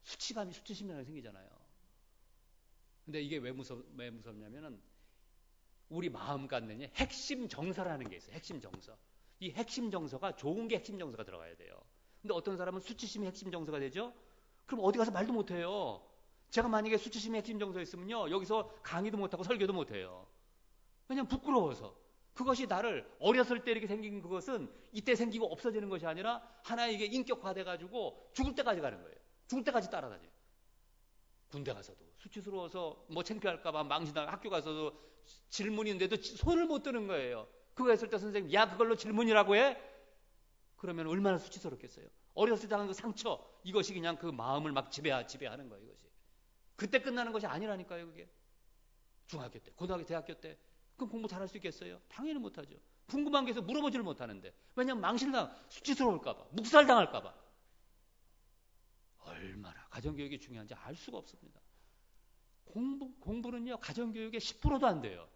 수치심이라는 게 생기잖아요. 근데 이게 왜 무섭냐면은 우리 마음 갖는 핵심 정서라는 게 있어요. 핵심 정서. 이 핵심 정서가 좋은 게 핵심 정서가 들어가야 돼요. 근데 어떤 사람은 수치심이 핵심 정서가 되죠? 그럼 어디 가서 말도 못 해요. 제가 만약에 수치심이 핵심 정서였으면요, 여기서 강의도 못하고 설교도 못해요. 그냥 부끄러워서. 그것이 나를 어렸을 때 이렇게 생긴 그것은 이때 생기고 없어지는 것이 아니라 하나의 이게 인격화돼가지고 죽을 때까지 가는 거예요. 죽을 때까지 따라다녀요. 군대 가서도 수치스러워서 뭐 창피할까봐 망신할 학교 가서도 질문인데도 손을 못 드는 거예요. 그거 했을 때 선생님 야 그걸로 질문이라고 해? 그러면 얼마나 수치스럽겠어요. 어렸을 때 당한 그 상처 이것이 그냥 그 마음을 막 지배하는 거예요. 이것이. 그때 끝나는 것이 아니라니까요. 그게. 중학교 때, 고등학교, 대학교 때 그럼 공부 잘할 수 있겠어요? 당연히 못하죠. 궁금한 게 있어서 물어보지를 못하는데 왜냐하면 망신당 수치스러울까봐 묵살당할까봐. 얼마나 가정교육이 중요한지 알 수가 없습니다. 공부는요 가정교육의 10%도 안 돼요.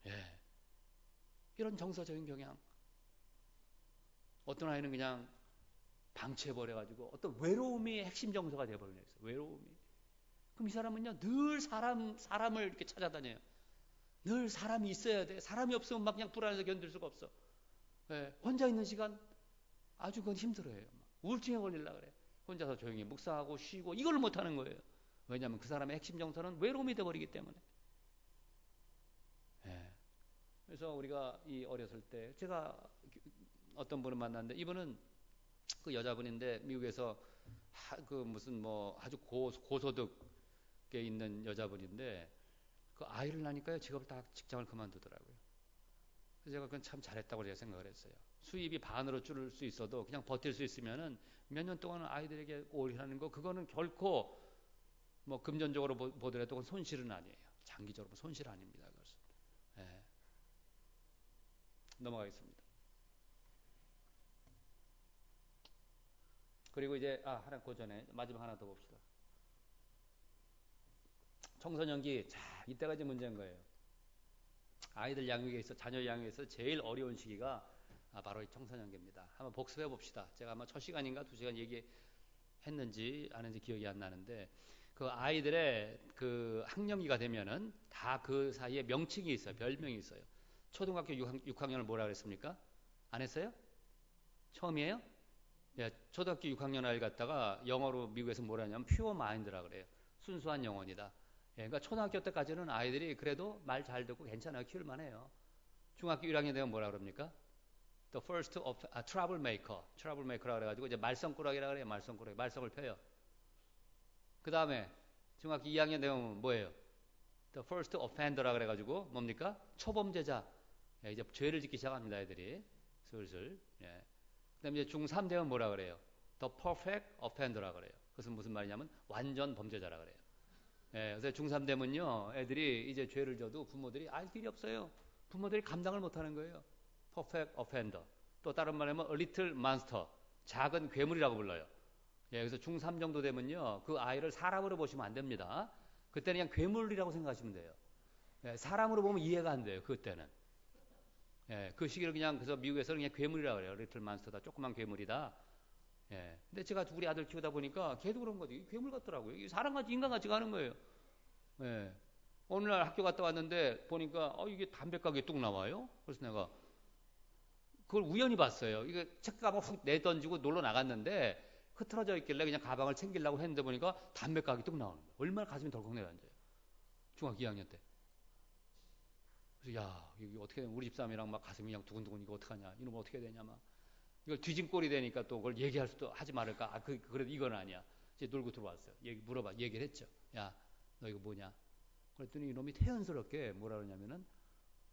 예. 이런 정서적인 경향. 어떤 아이는 그냥 방치해버려가지고 어떤 외로움이 핵심 정서가 돼버리는 거예요. 외로움이. 그럼 이 사람은요 늘 사람을 이렇게 찾아다녀요. 늘 사람이 있어야 돼. 사람이 없으면 막 그냥 불안해서 견딜 수가 없어. 예. 혼자 있는 시간 아주 그건 힘들어요. 우울증에 걸리려고 그래. 혼자서 조용히 묵상하고 쉬고 이걸 못하는 거예요. 왜냐하면 그 사람의 핵심 정서는 외로움이 돼버리기 때문에. 예. 그래서 우리가 이 어렸을 때 제가 어떤 분을 만났는데 이분은 그 여자분인데 미국에서 그 무슨 뭐 아주 고소득에 있는 여자분인데 그 아이를 낳으니까요 직장을 그만두더라고요. 그래서 제가 그건 참 잘했다고 제가 생각을 했어요. 수입이 반으로 줄을 수 있어도 그냥 버틸 수 있으면은 몇 년 동안은 아이들에게 올인하는 거 그거는 결코 뭐 금전적으로 보더라도 그건 손실은 아니에요. 장기적으로 손실 아닙니다. 그것은. 예. 넘어가겠습니다. 그리고 이제 하나 그 전에 마지막 하나 더 봅시다. 청소년기. 자, 이때가 이제 문제인 거예요. 아이들 양육에 있어 자녀 양육에서 제일 어려운 시기가 바로 이 청소년기입니다. 한번 복습해 봅시다. 제가 아마 첫 시간인가 2시간 얘기했는지 안 했는지 기억이 안 나는데 그 아이들의 그 학령기가 되면은 다 그 사이에 명칭이 있어요. 별명이 있어요. 초등학교 6학년을 뭐라 그랬습니까? 안 했어요? 처음이에요? 예, 초등학교 6학년 아이를 갖다가 영어로 미국에서 뭐라 하냐면 퓨어 마인드라 그래요. 순수한 영혼이다. 예, 그러니까 초등학교 때까지는 아이들이 그래도 말 잘 듣고 괜찮아요. 키울만해요. 중학교 1학년 되면 뭐라 그럽니까? The first of troublemaker라 그래가지고 이제 말썽꾸러기라 그래요. 말썽을 펴요. 그 다음에 중학교 2학년 되면 뭐예요? The first offender라 그래가지고 뭡니까? 초범죄자. 예, 이제 죄를 짓기 시작합니다. 애들이 슬슬. 예. 그다음에 이제 중3 되면 뭐라 그래요? The perfect offender라 그래요. 그것은 무슨 말이냐면 완전 범죄자라 그래요. 예, 그래서 중3 되면요, 애들이 이제 죄를 져도 부모들이 알 길이 없어요. 부모들이 감당을 못하는 거예요. Perfect offender. 또 다른 말하면 a little monster. 작은 괴물이라고 불러요. 예, 그래서 중3 정도 되면요, 그 아이를 사람으로 보시면 안 됩니다. 그때는 그냥 괴물이라고 생각하시면 돼요. 예, 사람으로 보면 이해가 안 돼요. 그때는. 예, 그 시기를 그냥 그래서 미국에서는 그냥 괴물이라고 그래요. little monster다. 조그만 괴물이다. 예. 근데 제가 우리 아들 키우다 보니까 걔도 그런 거지. 괴물 같더라고요. 사람같이 인간같이 가는 거예요. 예. 어느 날 학교 갔다 왔는데 보니까 이게 담배 가게 뚝 나와요. 그래서 내가 그걸 우연히 봤어요. 이게 책가방 훅 내던지고 놀러 나갔는데 흐트러져 있길래 그냥 가방을 챙기려고 했는데 보니까 담배 가게 뚝 나오는 거예요. 얼마나 가슴이 덜컥 내려앉아요. 중학교 2학년 때. 그래서 야, 이거 어떻게 우리 집사람이랑 막 가슴이 그냥 두근두근 이거 어떡하냐. 이놈 어떻게 해야 되냐 막. 이걸 뒤진 꼴이 되니까 또 그걸 얘기할 수도 하지 말을까. 그래도 이건 아니야. 이제 놀고 들어왔어요. 얘기를 했죠. 야, 너 이거 뭐냐? 그랬더니 이놈이 태연스럽게 뭐라 그러냐면은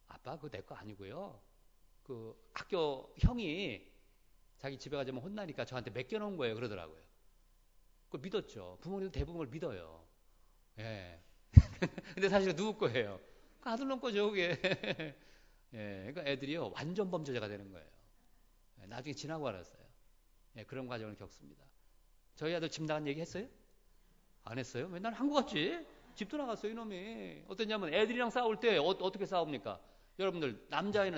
아빠 그거 내 거 아니고요. 그 학교 형이 자기 집에 가자면 혼나니까 저한테 맡겨놓은 거예요. 그러더라고요. 그걸 믿었죠. 부모님도 대부분 걸 믿어요. 예. 근데 사실은 누구 거예요? 그 아들 놈 거죠, 그게. 예. 그러니까 애들이요 완전 범죄자가 되는 거예요. 나중에 지나고 알았어요. 예, 그런 과정을 겪습니다. 저희 아들 집 나간 얘기 했어요? 안 했어요? 맨날 한국 갔지? 집도 나갔어요, 이놈이. 어떠냐면 애들이랑 싸울 때 어떻게 싸웁니까? 여러분들,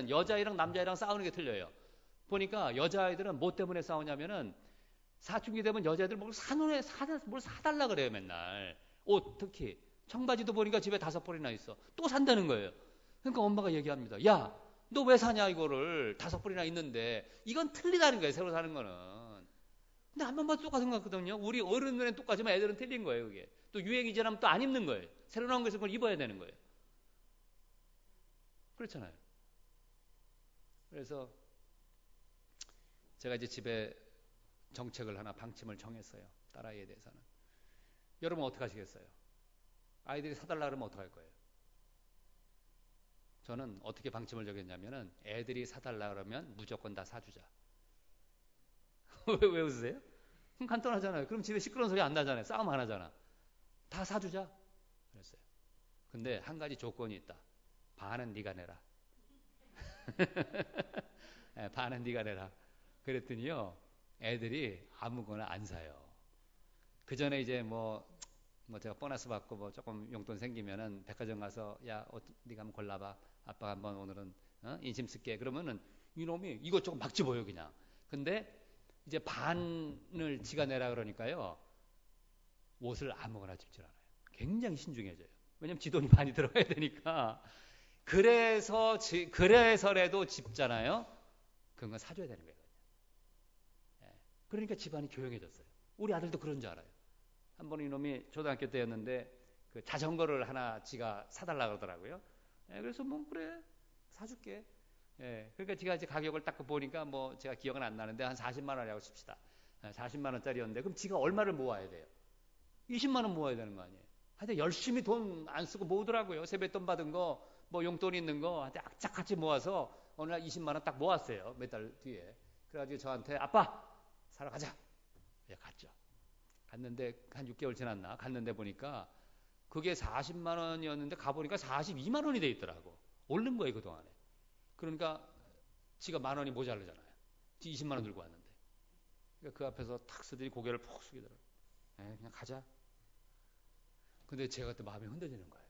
여자아이랑 남자아이랑 싸우는 게 틀려요. 보니까 여자아이들은 뭐 때문에 싸우냐면은 사춘기 되면 여자애들 뭘 사달라 그래요, 맨날. 옷 특히. 청바지도 보니까 집에 5벌이나 있어. 또 산다는 거예요. 그러니까 엄마가 얘기합니다. 야, 너 왜 사냐 이거를 5벌이나 있는데. 이건 틀리다는 거예요, 새로 사는 거는. 근데 한 번 봐도 똑같은 것 같거든요. 우리 어른 눈엔 똑같지만 애들은 틀린 거예요, 그게. 또 유행이 지나면 또 안 입는 거예요. 새로 나온 것을 그걸 입어야 되는 거예요. 그렇잖아요. 그래서 제가 이제 집에 정책을 하나 방침을 정했어요. 딸아이에 대해서는. 여러분 어떻게 하시겠어요? 아이들이 사달라 그러면 어떡할 거예요? 저는 어떻게 방침을 정했냐면은 애들이 사달라 그러면 무조건 다 사주자. 왜 웃으세요? 그럼 간단하잖아요. 그럼 집에 시끄러운 소리 안 나잖아요. 싸움 안 하잖아. 다 사주자. 그랬어요. 근데 한 가지 조건이 있다. 반은 네가 내라. 네, 반은 네가 내라. 그랬더니요. 애들이 아무거나 안 사요. 그 전에 이제 뭐 제가 보너스 받고 뭐 조금 용돈 생기면은 백화점 가서 야, 네가 한번 골라봐. 아빠가 한번 오늘은 인심 쓸게. 그러면은 이놈이 이것저것 막 집어요 그냥. 근데 이제 반을 지가 내라 그러니까요. 옷을 아무거나 집질 않아요. 굉장히 신중해져요. 왜냐면 지 돈이 많이 들어가야 되니까. 그래서라도 집잖아요. 그런 건 사줘야 되는 거예요. 그러니까 집안이 교영해졌어요. 우리 아들도 그런 줄 알아요. 한 번 이놈이 초등학교 때였는데 그 자전거를 하나 지가 사달라 그러더라고요. 그래서 뭐 그래 사줄게. 그러니까 제가 이제 가격을 딱 보니까 뭐 제가 기억은 안 나는데 한 40만 원이라고 칩시다. 40만 원짜리였는데 그럼 지가 얼마를 모아야 돼요? 20만 원 모아야 되는 거 아니에요? 하여튼 열심히 돈 안 쓰고 모으더라고요. 세뱃돈 받은 거, 뭐 용돈 있는 거 하여튼 악착같이 모아서 어느 날 20만 원 딱 모았어요. 몇 달 뒤에. 그래가지고 저한테 아빠 사러 가자. 갔죠. 갔는데 한 6개월 지났나? 갔는데 보니까 그게 40만 원이었는데 가보니까 42만 원이 돼 있더라고. 오른 거예요 그동안에. 그러니까 지가 만 원이 모자르잖아요. 20만 원 들고 왔는데. 그러니까 그 앞에서 탁스들이 고개를 푹 숙이더라고요. 그냥 가자. 근데 제가 그때 마음이 흔들리는 거예요.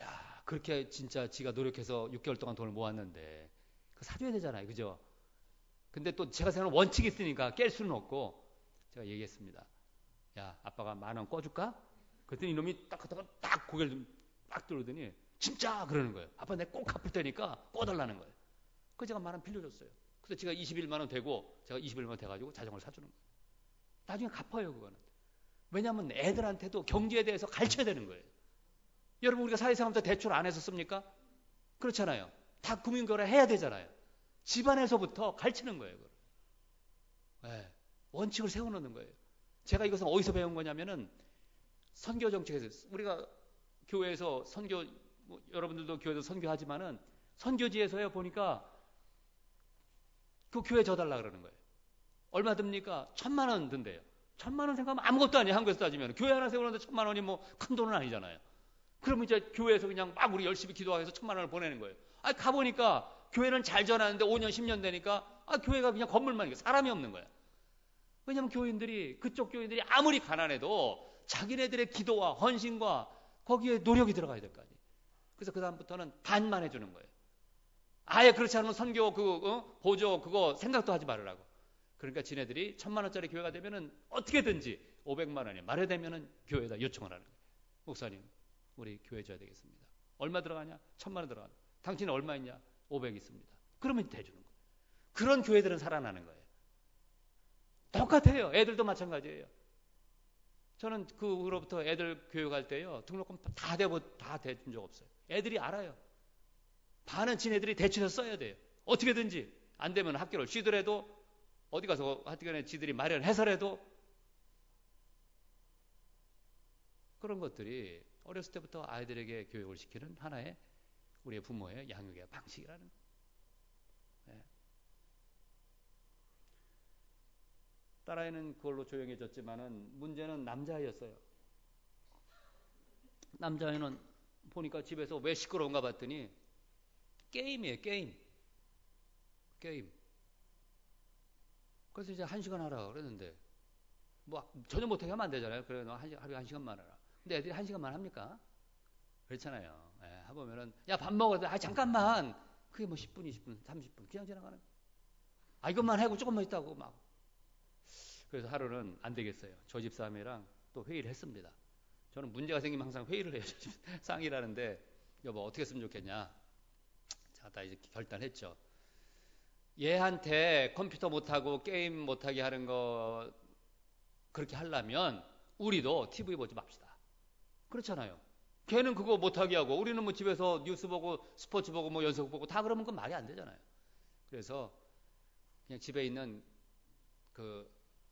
야, 그렇게 진짜 지가 노력해서 6개월 동안 돈을 모았는데 그거 사줘야 되잖아요. 그죠? 근데 또 제가 생각하는 원칙이 있으니까 깰 수는 없고 제가 얘기했습니다. 야, 아빠가 만 원 꿔줄까? 그랬더니 이놈이 딱 고개를 딱 들더니 진짜 그러는 거예요. 아빠 내가 꼭 갚을 테니까 꿔달라는 거예요. 그래서 제가 만 원 빌려줬어요. 그래서 제가 21만 원 되고 제가 21만 원 돼가지고 자전거를 사주는 거예요. 나중에 갚아요 그거는. 왜냐하면 애들한테도 경제에 대해서 가르쳐야 되는 거예요. 여러분 우리가 사회생활부터 대출 안 했었습니까? 그렇잖아요. 다 금융거래 해야 되잖아요. 집안에서부터 가르치는 거예요. 네, 원칙을 세워놓는 거예요. 제가 이것은 어디서 배운 거냐면은 선교 정책에서 우리가 교회에서 선교 뭐 여러분들도 교회에서 선교하지만은 선교지에서요 보니까 그 교회 져달라 그러는 거예요. 얼마 듭니까? 1,000만 원 든대요. 1,000만 원 생각하면 아무것도 아니에요. 한국에서 따지면 교회 하나 세우는데 1,000만 원이 뭐 큰 돈은 아니잖아요. 그러면 이제 교회에서 그냥 막 우리 열심히 기도해서 1,000만 원을 보내는 거예요. 가보니까 교회는 잘 전하는데 5년 10년 되니까 교회가 그냥 건물만 있고 사람이 없는 거야. 왜냐하면 그쪽 교인들이 아무리 가난해도 자기네들의 기도와 헌신과 거기에 노력이 들어가야 될 거 아니에요. 그래서 그 다음부터는 반만 해주는 거예요. 아예 그렇지 않으면 선교 보조 그거 생각도 하지 말으라고. 그러니까 지네들이 1,000만 원짜리 교회가 되면은 어떻게든지 500만 원이 마련되면은 교회에다 요청을 하는 거예요. 목사님, 우리 교회 줘야 되겠습니다. 얼마 들어가냐? 1,000만 원 들어가냐? 당신은 얼마 있냐? 500 있습니다. 그러면 대주는 거예요. 그런 교회들은 살아나는 거예요. 똑같아요. 애들도 마찬가지예요. 저는 그 후로부터 애들 교육할 때요. 등록금 다 대준 적 없어요. 애들이 알아요. 반은 지네들이 대출해서 써야 돼요. 어떻게든지 안 되면 학교를 쉬더라도 어디 가서 하여튼간에 지들이 마련해서라도 그런 것들이 어렸을 때부터 아이들에게 교육을 시키는 하나의 우리의 부모의 양육의 방식이라는 거예요. 네. 딸아이는 그걸로 조용해졌지만은 문제는 남자아이였어요. 남자아이는 보니까 집에서 왜 시끄러운가 봤더니 게임이에요. 게임. 그래서 이제 1시간 하라 그랬는데 뭐 전혀 못하게 하면 안 되잖아요. 그래 너 하루에 1시간만 하라. 근데 애들이 1시간만 합니까? 그렇잖아요. 해보면은 야 밥 먹어야 돼. 잠깐만. 그게 뭐 10분, 20분, 30분 그냥 지나가는. 이것만 하고 조금만 있다고 막. 그래서 하루는 안 되겠어요. 저 집사람이랑 또 회의를 했습니다. 저는 문제가 생기면 항상 회의를 해요. 상의를 하는데 여보 어떻게 했으면 좋겠냐. 제가 다 이제 결단했죠. 얘한테 컴퓨터 못하고 게임 못하게 하는 거 그렇게 하려면 우리도 TV 보지 맙시다. 그렇잖아요. 걔는 그거 못하게 하고 우리는 뭐 집에서 뉴스 보고 스포츠 보고 뭐 연속 보고 다 그러면 그건 말이 안 되잖아요. 그래서 그냥 집에 있는 그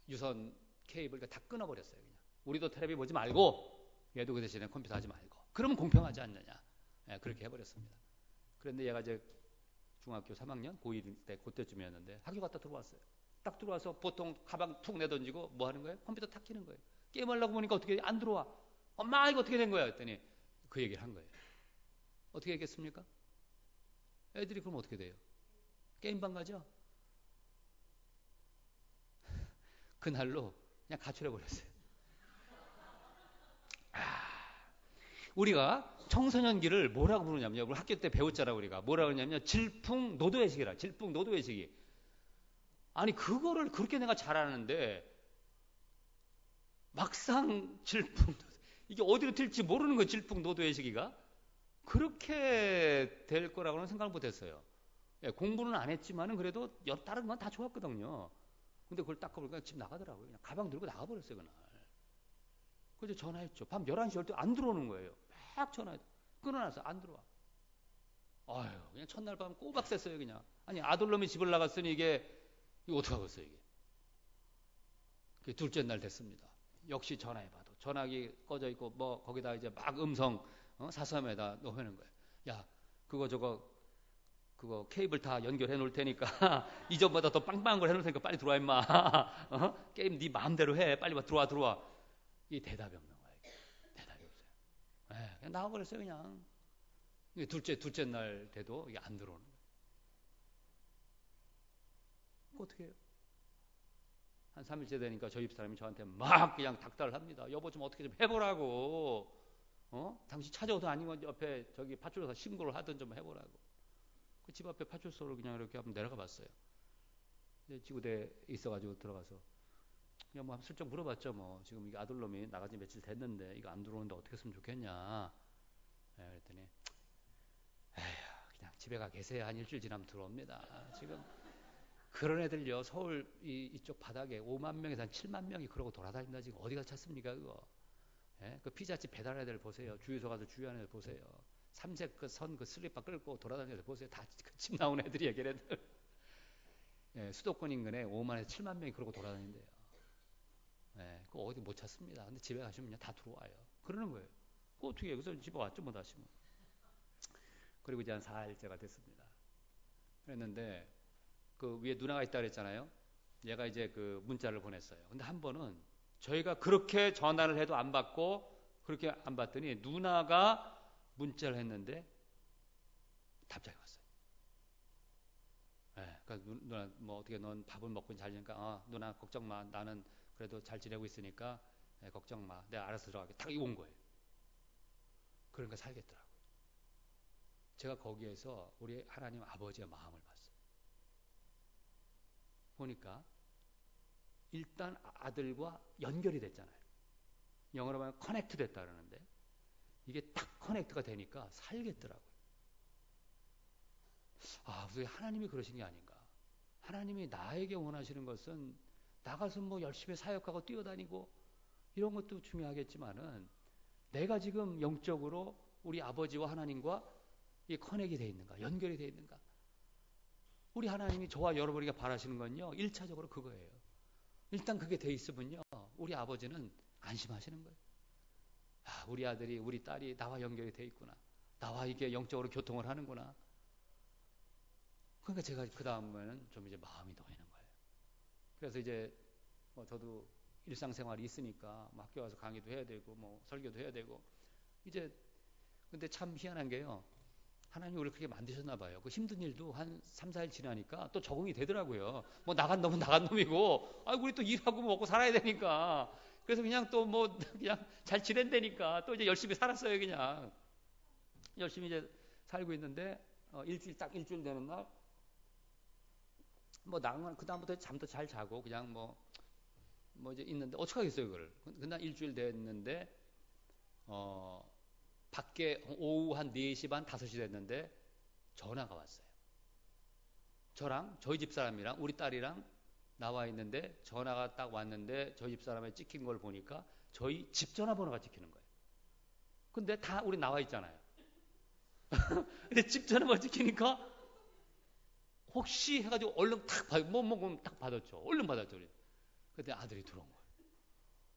유선 케이블 다 끊어버렸어요. 그냥 우리도 텔레비 보지 말고 얘도 그 대신에 컴퓨터 하지 말고 그러면 공평하지 않느냐. 예, 그렇게 해버렸습니다. 그런데 얘가 이제 중학교 3학년 고1 때 그때쯤이었는데 학교 갔다 들어왔어요. 딱 들어와서 보통 가방 툭 내던지고 뭐 하는 거예요? 컴퓨터 탁 키는 거예요. 게임하려고 보니까 어떻게 안 들어와. 엄마 이거 어떻게 된 거야? 했더니 그 얘기를 한 거예요. 어떻게 했겠습니까? 애들이 그럼 어떻게 돼요? 게임방 가죠? 그날로 그냥 가출해버렸어요. 우리가 청소년기를 뭐라고 부르냐면요. 우리 학교 때 배웠잖아, 우리가. 뭐라고 하냐면요. 질풍노도회식이라. 질풍노도회식이. 아니, 그거를 그렇게 내가 잘하는데, 막상 이게 어디로 튈지 모르는 거예요, 질풍노도회식이가. 그렇게 될 거라고는 생각을 못 했어요. 예, 공부는 안 했지만은 그래도 다른 건 다 좋았거든요. 근데 그걸 딱 보니까 집 나가더라고요. 그냥 가방 들고 나가버렸어요, 그날. 그래서 전화했죠. 밤 11시, 12시 안 들어오는 거예요. 막 전화해도. 끊어놔서 안 들어와. 아유, 그냥 첫날 밤 꼬박 샜어요, 그냥. 아니, 아들놈이 집을 나갔으니 이거 어떡하겠어요, 이게. 둘째 날 됐습니다. 역시 전화해봐도. 전화기 꺼져 있고, 뭐, 거기다 이제 막 사서함에다 넣어놓는 거예요. 야, 그거 케이블 다 연결해 놓을 테니까, 이전보다 더 빵빵한 걸 해놓을 테니까 빨리 들어와, 임마. 게임 네 마음대로 해. 빨리 들어와. 이 대답이 없는 거예요. 대답이 없어요. 네, 그냥 나가버렸어요, 그냥. 둘째 날 돼도 이게 안 들어오는 거예요. 어떻게 해요? 한 3일째 되니까 저희 집사람이 저한테 막 그냥 닥달을 합니다. 여보 좀 어떻게 좀 해보라고. 당신 찾아오도 아니면 옆에 저기 파출소에서 신고를 하든 좀 해보라고. 그 집 앞에 파출소를 그냥 이렇게 한번 내려가 봤어요. 지구대에 있어가지고 들어가서 그냥 뭐 슬쩍 물어봤죠. 뭐 지금 이게 아들놈이 나가지 며칠 됐는데 이거 안 들어오는데 어떻게 했으면 좋겠냐. 그랬더니 에휴 그냥 집에 가 계세요. 한 일주일 지나면 들어옵니다. 지금 그런 애들요 서울 이쪽 바닥에 5만 명에서 한 7만 명이 그러고 돌아다닌다. 지금 어디가 찾습니까 그거. 그 피자집 배달 애들 보세요. 주유소 가서 주유하는 애들 보세요. 삼색 그 슬리퍼 끌고 돌아다니는 애들 보세요. 다 그 집 나온 애들이야 걔네들. 수도권 인근에 5만에서 7만 명이 그러고 돌아다닌대요. 그거 어디 못 찾습니다. 근데 집에 가시면요 다 들어와요. 그러는 거예요. 그거 어떻게 해요? 그래서 집에 왔죠 뭐 다시 뭐. 그리고 이제 한 4일째가 됐습니다. 그랬는데 그 위에 누나가 있다 그랬잖아요. 얘가 이제 그 문자를 보냈어요. 근데 한 번은 저희가 그렇게 전화를 해도 안 받고 그렇게 안 받더니 누나가 문자를 했는데 답장이 왔어요. 그러니까 누나 뭐 어떻게 넌 밥을 먹고 잘 지니까 누나 걱정 마. 나는 그래도 잘 지내고 있으니까 걱정 마. 내가 알아서 들어가게. 딱 온 거예요. 그러니까 살겠더라고요. 제가 거기에서 우리 하나님 아버지의 마음을 봤어요. 보니까 일단 아들과 연결이 됐잖아요. 영어로 하면 커넥트 됐다 그러는데 이게 딱 커넥트가 되니까 살겠더라고요. 우리 하나님이 그러신 게 아닌가. 하나님이 나에게 원하시는 것은 나가서 뭐 열심히 사역하고 뛰어다니고 이런 것도 중요하겠지만은 내가 지금 영적으로 우리 아버지와 하나님과 이 커넥이 돼 있는가, 연결이 돼 있는가. 우리 하나님이 저와 여러분에게 바라시는 건요, 1차적으로 그거예요. 일단 그게 돼 있으면요, 우리 아버지는 안심하시는 거예요. 우리 아들이, 우리 딸이 나와 연결이 돼 있구나. 나와 이게 영적으로 교통을 하는구나. 그러니까 제가 그 다음에는 좀 이제 마음이 놓이는 거예요. 그래서 이제 뭐 저도 일상생활이 있으니까 뭐 학교 가서 강의도 해야 되고 뭐 설교도 해야 되고 이제 근데 참 희한한 게요. 하나님이 우리를 그렇게 만드셨나 봐요. 그 힘든 일도 한 3, 4일 지나니까 또 적응이 되더라고요. 뭐 나간 놈은 나간 놈이고 우리 또 일하고 먹고 살아야 되니까 그래서 그냥 또 뭐 그냥 잘 지낸다니까 또 이제 열심히 살았어요. 그냥 열심히 이제 살고 있는데 일주일 되는 날 뭐 나가면 그 다음부터 잠도 잘 자고 그냥 뭐 이제 있는데 어떡하겠어요 그걸. 그날 일주일 됐는데 밖에 오후 한 4시 반 5시 됐는데 전화가 왔어요. 저랑 저희 집사람이랑 우리 딸이랑 나와 있는데 전화가 딱 왔는데 저희 집사람이 찍힌 걸 보니까 저희 집 전화번호가 찍히는 거예요. 근데 다 우리 나와 있잖아요. 근데 직전에 뭐 지키니까 혹시 해가지고 얼른 뭐 먹으면 딱 받았죠. 얼른 받았죠. 그때 아들이 들어온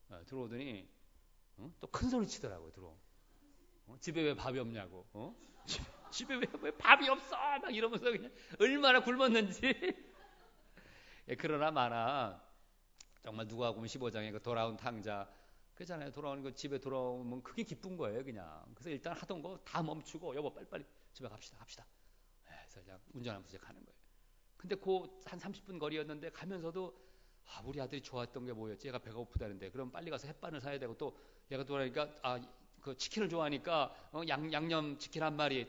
거예요. 들어오더니 또 큰 소리 치더라고요. 집에 왜 밥이 없냐고. 집에 왜 밥이 없어? 막 이러면서 그냥 얼마나 굶었는지. 예, 그러나 마나 정말 누가복음 15장에 그 돌아온 탕자 그렇잖아요. 돌아오는 거 집에 돌아오면 그게 기쁜 거예요, 그냥. 그래서 일단 하던 거 다 멈추고 여보 빨리빨리 집에 갑시다. 그래서 그냥 운전하면서 이제 가는 거예요. 근데 그 한 30분 거리였는데 가면서도 우리 아들이 좋아했던 게 뭐였지? 얘가 배가 고프다는데 그럼 빨리 가서 햇반을 사야 되고 또 얘가 돌아오니까 그 치킨을 좋아하니까 양념 치킨 한 마리,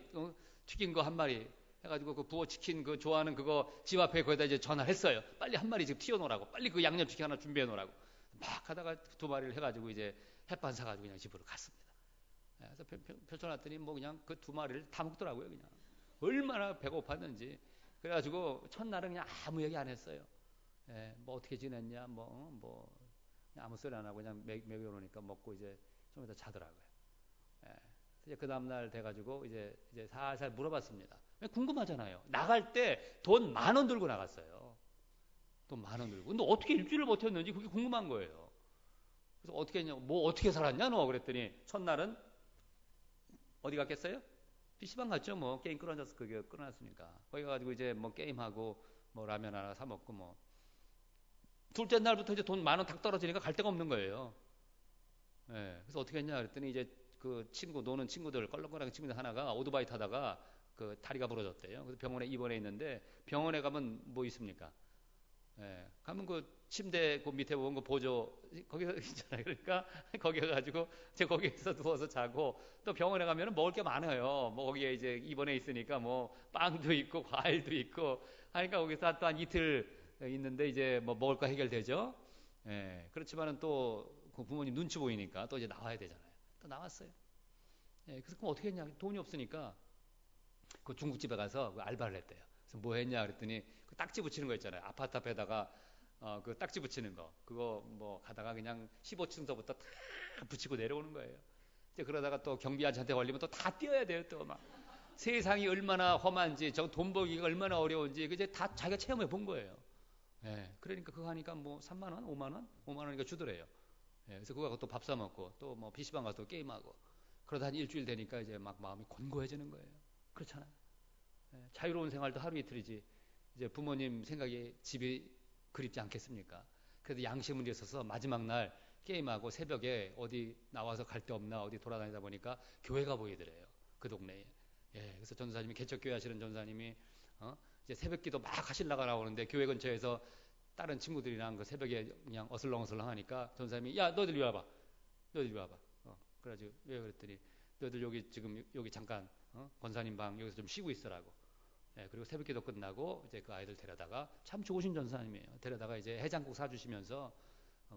튀긴 거 한 마리 해가지고 그 부어 치킨 그 좋아하는 그거 집 앞에 거기다 이제 전화를 했어요. 빨리 한 마리 지금 튀어놓으라고, 빨리 그 양념 치킨 하나 준비해 놓으라고. 막 하다가 2마리를 해가지고 이제 햇반 사가지고 그냥 집으로 갔습니다. 그래서 펼쳐놨더니 뭐 그냥 그 2마리를 다 먹더라고요. 그냥 얼마나 배고팠는지. 그래가지고 첫날은 그냥 아무 얘기 안 했어요. 뭐 어떻게 지냈냐, 뭐 그냥 아무 소리 안 하고 그냥 먹여놓으니까 먹고 이제 좀 이따 자더라고요. 이제 그 다음날 돼가지고 이제 살살 물어봤습니다. 궁금하잖아요. 나갈 때 돈 10,000원 들고 나갔어요. 돈 10,000원 들고. 근데 어떻게 일주일을 버텼는지 그게 궁금한 거예요. 그래서 어떻게 했냐, 뭐 어떻게 살았냐, 너? 그랬더니 첫날은 어디 갔겠어요? PC방 갔죠. 뭐 게임 끊어졌어, 그게 끊어놨으니까. 거기 가가지고 이제 뭐 게임하고 뭐 라면 하나 사 먹고 뭐. 둘째 날부터 이제 돈 10,000원 탁 떨어지니까 갈 데가 없는 거예요. 그래서 어떻게 했냐 그랬더니 이제 그 노는 친구들 껄렁껄렁한 친구들 하나가 오토바이 타다가 그 다리가 부러졌대요. 그래서 병원에 입원해 있는데 병원에 가면 뭐 있습니까? 가면 그 침대 그 밑에 보면 그 보조 거기서 있잖아요. 그러니까 거기 가가지고 제가 거기에서 누워서 자고 또 병원에 가면은 먹을 게 많아요. 뭐 거기에 이제 입원해 있으니까 뭐 빵도 있고 과일도 있고 하니까 거기서 또 한 이틀 있는데 이제 뭐 먹을 거 해결되죠. 그렇지만은 또 그 부모님 눈치 보이니까 또 이제 나와야 되잖아요. 또 나왔어요. 그래서 그럼 어떻게 했냐? 돈이 없으니까 그 중국집에 가서 그 알바를 했대요. 그래서 뭐 했냐 그랬더니 그 딱지 붙이는 거 있잖아요. 아파트 앞에다가 그 딱지 붙이는 거 그거 뭐 가다가 그냥 15층서부터 다 붙이고 내려오는 거예요. 이제 그러다가 또 경비 아저씨한테 걸리면 또 다 뛰어야 돼요. 또 막 세상이 얼마나 험한지 저 돈 벌기가 얼마나 어려운지 그제 다 자기가 체험해 본 거예요. 그러니까 그거 하니까 뭐 3만 원, 5만 원이니까 주더래요. 그래서 그거 갖고 또 밥 사 먹고 또 뭐 PC방 가서 또 게임하고 그러다 한 일주일 되니까 이제 막 마음이 곤고해지는 거예요. 그렇잖아요. 자유로운 생활도 하루 이틀이지 이제 부모님 생각에 집이 그립지 않겠습니까? 그래도 양심은 있어서 마지막 날 게임하고 새벽에 어디 나와서 갈 데 없나 어디 돌아다니다 보니까 교회가 보이더래요. 그 동네에. 그래서 전사님이 개척교회 하시는 전사님이 이제 새벽기도 막 하시려고 나오는데 교회 근처에서 다른 친구들이랑 그 새벽에 그냥 어슬렁어슬렁 하니까 전사님이 야 너희들 이리 와봐. 그래가지고 왜 그랬더니 너희들 여기 지금 여기 잠깐 권사님 방 여기서 좀 쉬고 있으라고. 그리고 새벽기도 끝나고 이제 그 아이들 데려다가 참 좋으신 전사님이에요. 데려다가 이제 해장국 사주시면서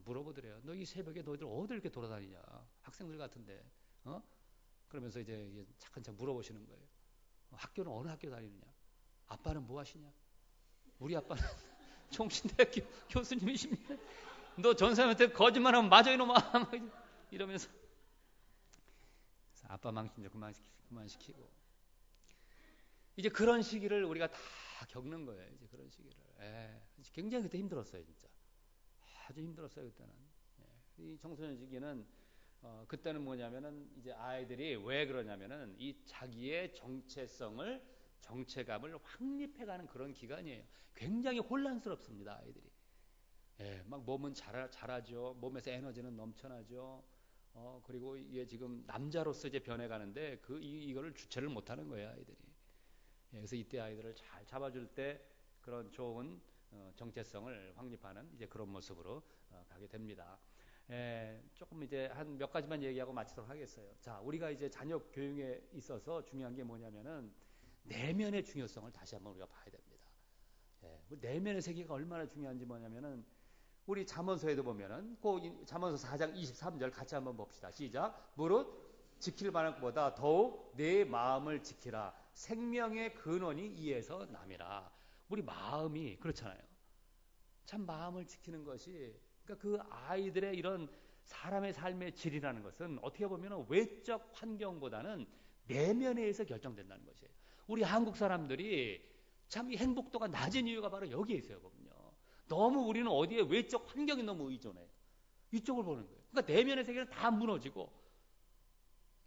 물어보더래요. 너 이 새벽에 너희들 어디 이렇게 돌아다니냐? 학생들 같은데. 그러면서 이제 차근차근 물어보시는 거예요. 학교는 어느 학교 다니느냐? 아빠는 뭐 하시냐? 우리 아빠는 총신대학교 교수님이십니다. 너 전사님한테 거짓말하면 맞아 이놈아. 이러면서 아빠 망신 좀 그만시키고 이제 그런 시기를 우리가 다 겪는 거예요. 이제 그런 시기를. 굉장히 그때 힘들었어요, 진짜. 아주 힘들었어요, 그때는. 이 청소년 시기는 그때는 뭐냐면은 이제 아이들이 왜 그러냐면은 이 자기의 정체감을 확립해가는 그런 기간이에요. 굉장히 혼란스럽습니다, 아이들이. 막 몸은 잘하죠. 몸에서 에너지는 넘쳐나죠. 그리고 이게 지금 남자로서 이제 변해가는데 이거를 주체를 못하는 거예요, 아이들이. 그래서 이때 아이들을 잘 잡아줄 때 그런 좋은 정체성을 확립하는 이제 그런 모습으로 가게 됩니다. 조금 이제 한 몇 가지만 얘기하고 마치도록 하겠어요. 자, 우리가 이제 자녀 교육에 있어서 중요한 게 뭐냐면은 내면의 중요성을 다시 한번 우리가 봐야 됩니다. 내면의 세계가 얼마나 중요한지 뭐냐면은 우리 잠언서에도 보면은 그 잠언서 4장 23절 같이 한번 봅시다. 시작. 무릇 지킬 만한 것보다 더욱 내 마음을 지키라. 생명의 근원이 이에서 남이라. 우리 마음이 그렇잖아요. 참 마음을 지키는 것이 그러니까 그 아이들의 이런 사람의 삶의 질이라는 것은 어떻게 보면 외적 환경보다는 내면에 의해서 결정된다는 것이에요. 우리 한국 사람들이 참 이 행복도가 낮은 이유가 바로 여기에 있어요. 보면요. 너무 우리는 어디에 외적 환경이 너무 의존해요. 이쪽을 보는 거예요. 그러니까 내면의 세계는 다 무너지고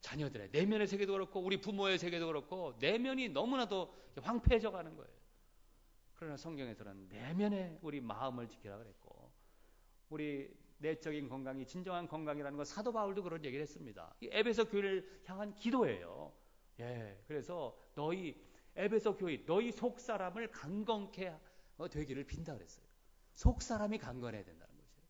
자녀들의 내면의 세계도 그렇고 우리 부모의 세계도 그렇고 내면이 너무나도 황폐해져 가는 거예요. 그러나 성경에서는 내면의 우리 마음을 지키라 그랬고 우리 내적인 건강이 진정한 건강이라는 건 사도 바울도 그런 얘기를 했습니다. 에베소 교회를 향한 기도예요. 예, 그래서 너희 에베소 교회 너희 속 사람을 강건케 되기를 빈다 그랬어요. 속 사람이 강건해야 된다는 거죠.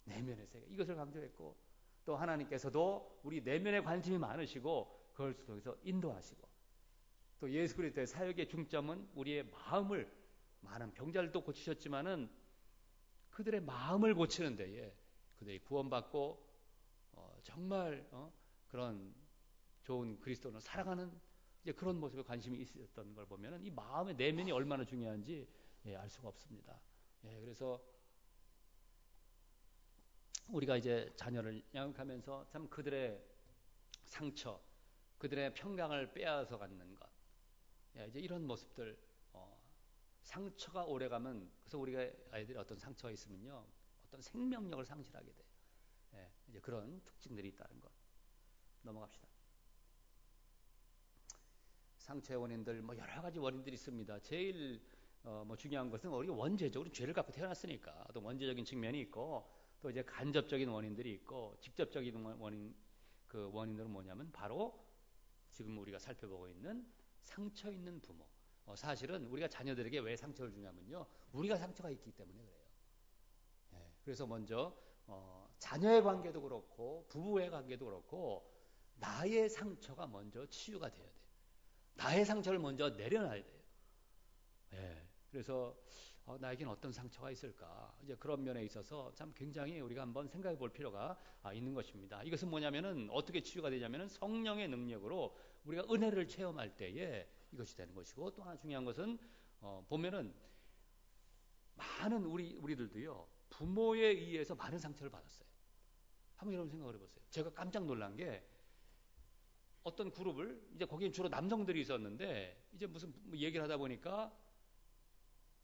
내면의 세계 이것을 강조했고 또 하나님께서도 우리 내면에 관심이 많으시고 그걸 통해서 인도하시고 또 예수 그리스도의 사역의 중점은 우리의 마음을 많은 병자들도 고치셨지만은 그들의 마음을 고치는 데에 그들이 구원받고 정말 그런 좋은 그리스도를 살아가는 이제 그런 모습에 관심이 있었던 걸 보면은 이 마음의 내면이 얼마나 중요한지 알 수가 없습니다. 그래서 우리가 이제 자녀를 양육하면서 참 그들의 상처, 그들의 평강을 빼앗아 갖는 것, 이제 이런 모습들, 상처가 오래가면 그래서 우리가 아이들이 어떤 상처가 있으면요, 어떤 생명력을 상실하게 돼요. 이제 그런 특징들이 있다는 것. 넘어갑시다. 상처의 원인들, 뭐 여러 가지 원인들이 있습니다. 제일 뭐 중요한 것은 우리가 원죄적으로 죄를 갖고 태어났으니까 어떤 원죄적인 측면이 있고 또 이제 간접적인 원인들이 있고 직접적인 원인 그 원인들은 뭐냐면 바로 지금 우리가 살펴보고 있는 상처 있는 부모. 사실은 우리가 자녀들에게 왜 상처를 주냐면요, 우리가 상처가 있기 때문에 그래요. 그래서 먼저 자녀의 관계도 그렇고 부부의 관계도 그렇고 나의 상처가 먼저 치유가 돼야 돼요. 나의 상처를 먼저 내려놔야 돼요. 그래서 나에겐 어떤 상처가 있을까? 이제 그런 면에 있어서 참 굉장히 우리가 한번 생각해 볼 필요가 있는 것입니다. 이것은 뭐냐면은 어떻게 치유가 되냐면은 성령의 능력으로 우리가 은혜를 체험할 때에 이것이 되는 것이고 또 하나 중요한 것은 보면은 많은 우리들도요 부모에 의해서 많은 상처를 받았어요. 한번 여러분 생각을 해보세요. 제가 깜짝 놀란 게 어떤 그룹을 이제 거기는 주로 남성들이 있었는데 이제 무슨 얘기를 하다 보니까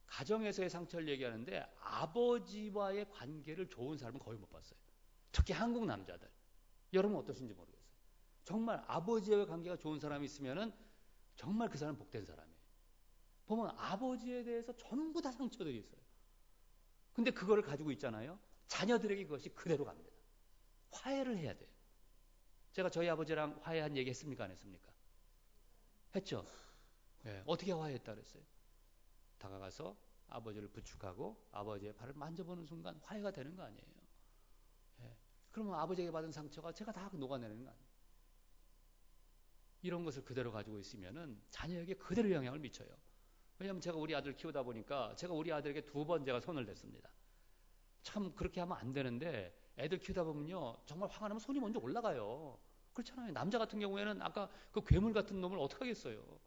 가정에서의 상처를 얘기하는데 아버지와의 관계를 좋은 사람은 거의 못 봤어요. 특히 한국 남자들. 여러분 어떠신지 모르겠어요. 정말 아버지와의 관계가 좋은 사람이 있으면은 정말 그 사람은 복된 사람이에요. 보면 아버지에 대해서 전부 다 상처들이 있어요. 근데 그거를 가지고 있잖아요. 자녀들에게 그것이 그대로 갑니다. 화해를 해야 돼요. 제가 저희 아버지랑 화해한 얘기 했습니까? 안 했습니까? 했죠? 어떻게 화해했다 그랬어요? 다가가서 아버지를 부축하고 아버지의 발을 만져보는 순간 화해가 되는 거 아니에요. 그러면 아버지에게 받은 상처가 제가 다 녹아내는 거 아니에요. 이런 것을 그대로 가지고 있으면은 자녀에게 그대로 영향을 미쳐요. 왜냐하면 제가 우리 아들 키우다 보니까 제가 우리 아들에게 2번 제가 손을 댔습니다. 참 그렇게 하면 안 되는데 애들 키우다 보면요 정말 화가 나면 손이 먼저 올라가요. 그렇잖아요. 남자 같은 경우에는 아까 그 괴물 같은 놈을 어떡하겠어요.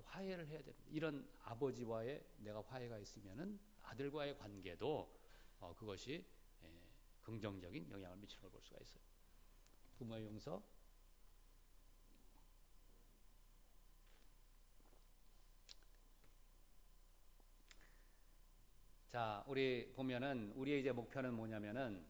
화해를 해야 됩니다. 이런 아버지와의 내가 화해가 있으면은 아들과의 관계도 그것이 긍정적인 영향을 미치는 걸 볼 수가 있어요. 부모의 용서. 자, 우리 보면은 우리의 이제 목표는 뭐냐면은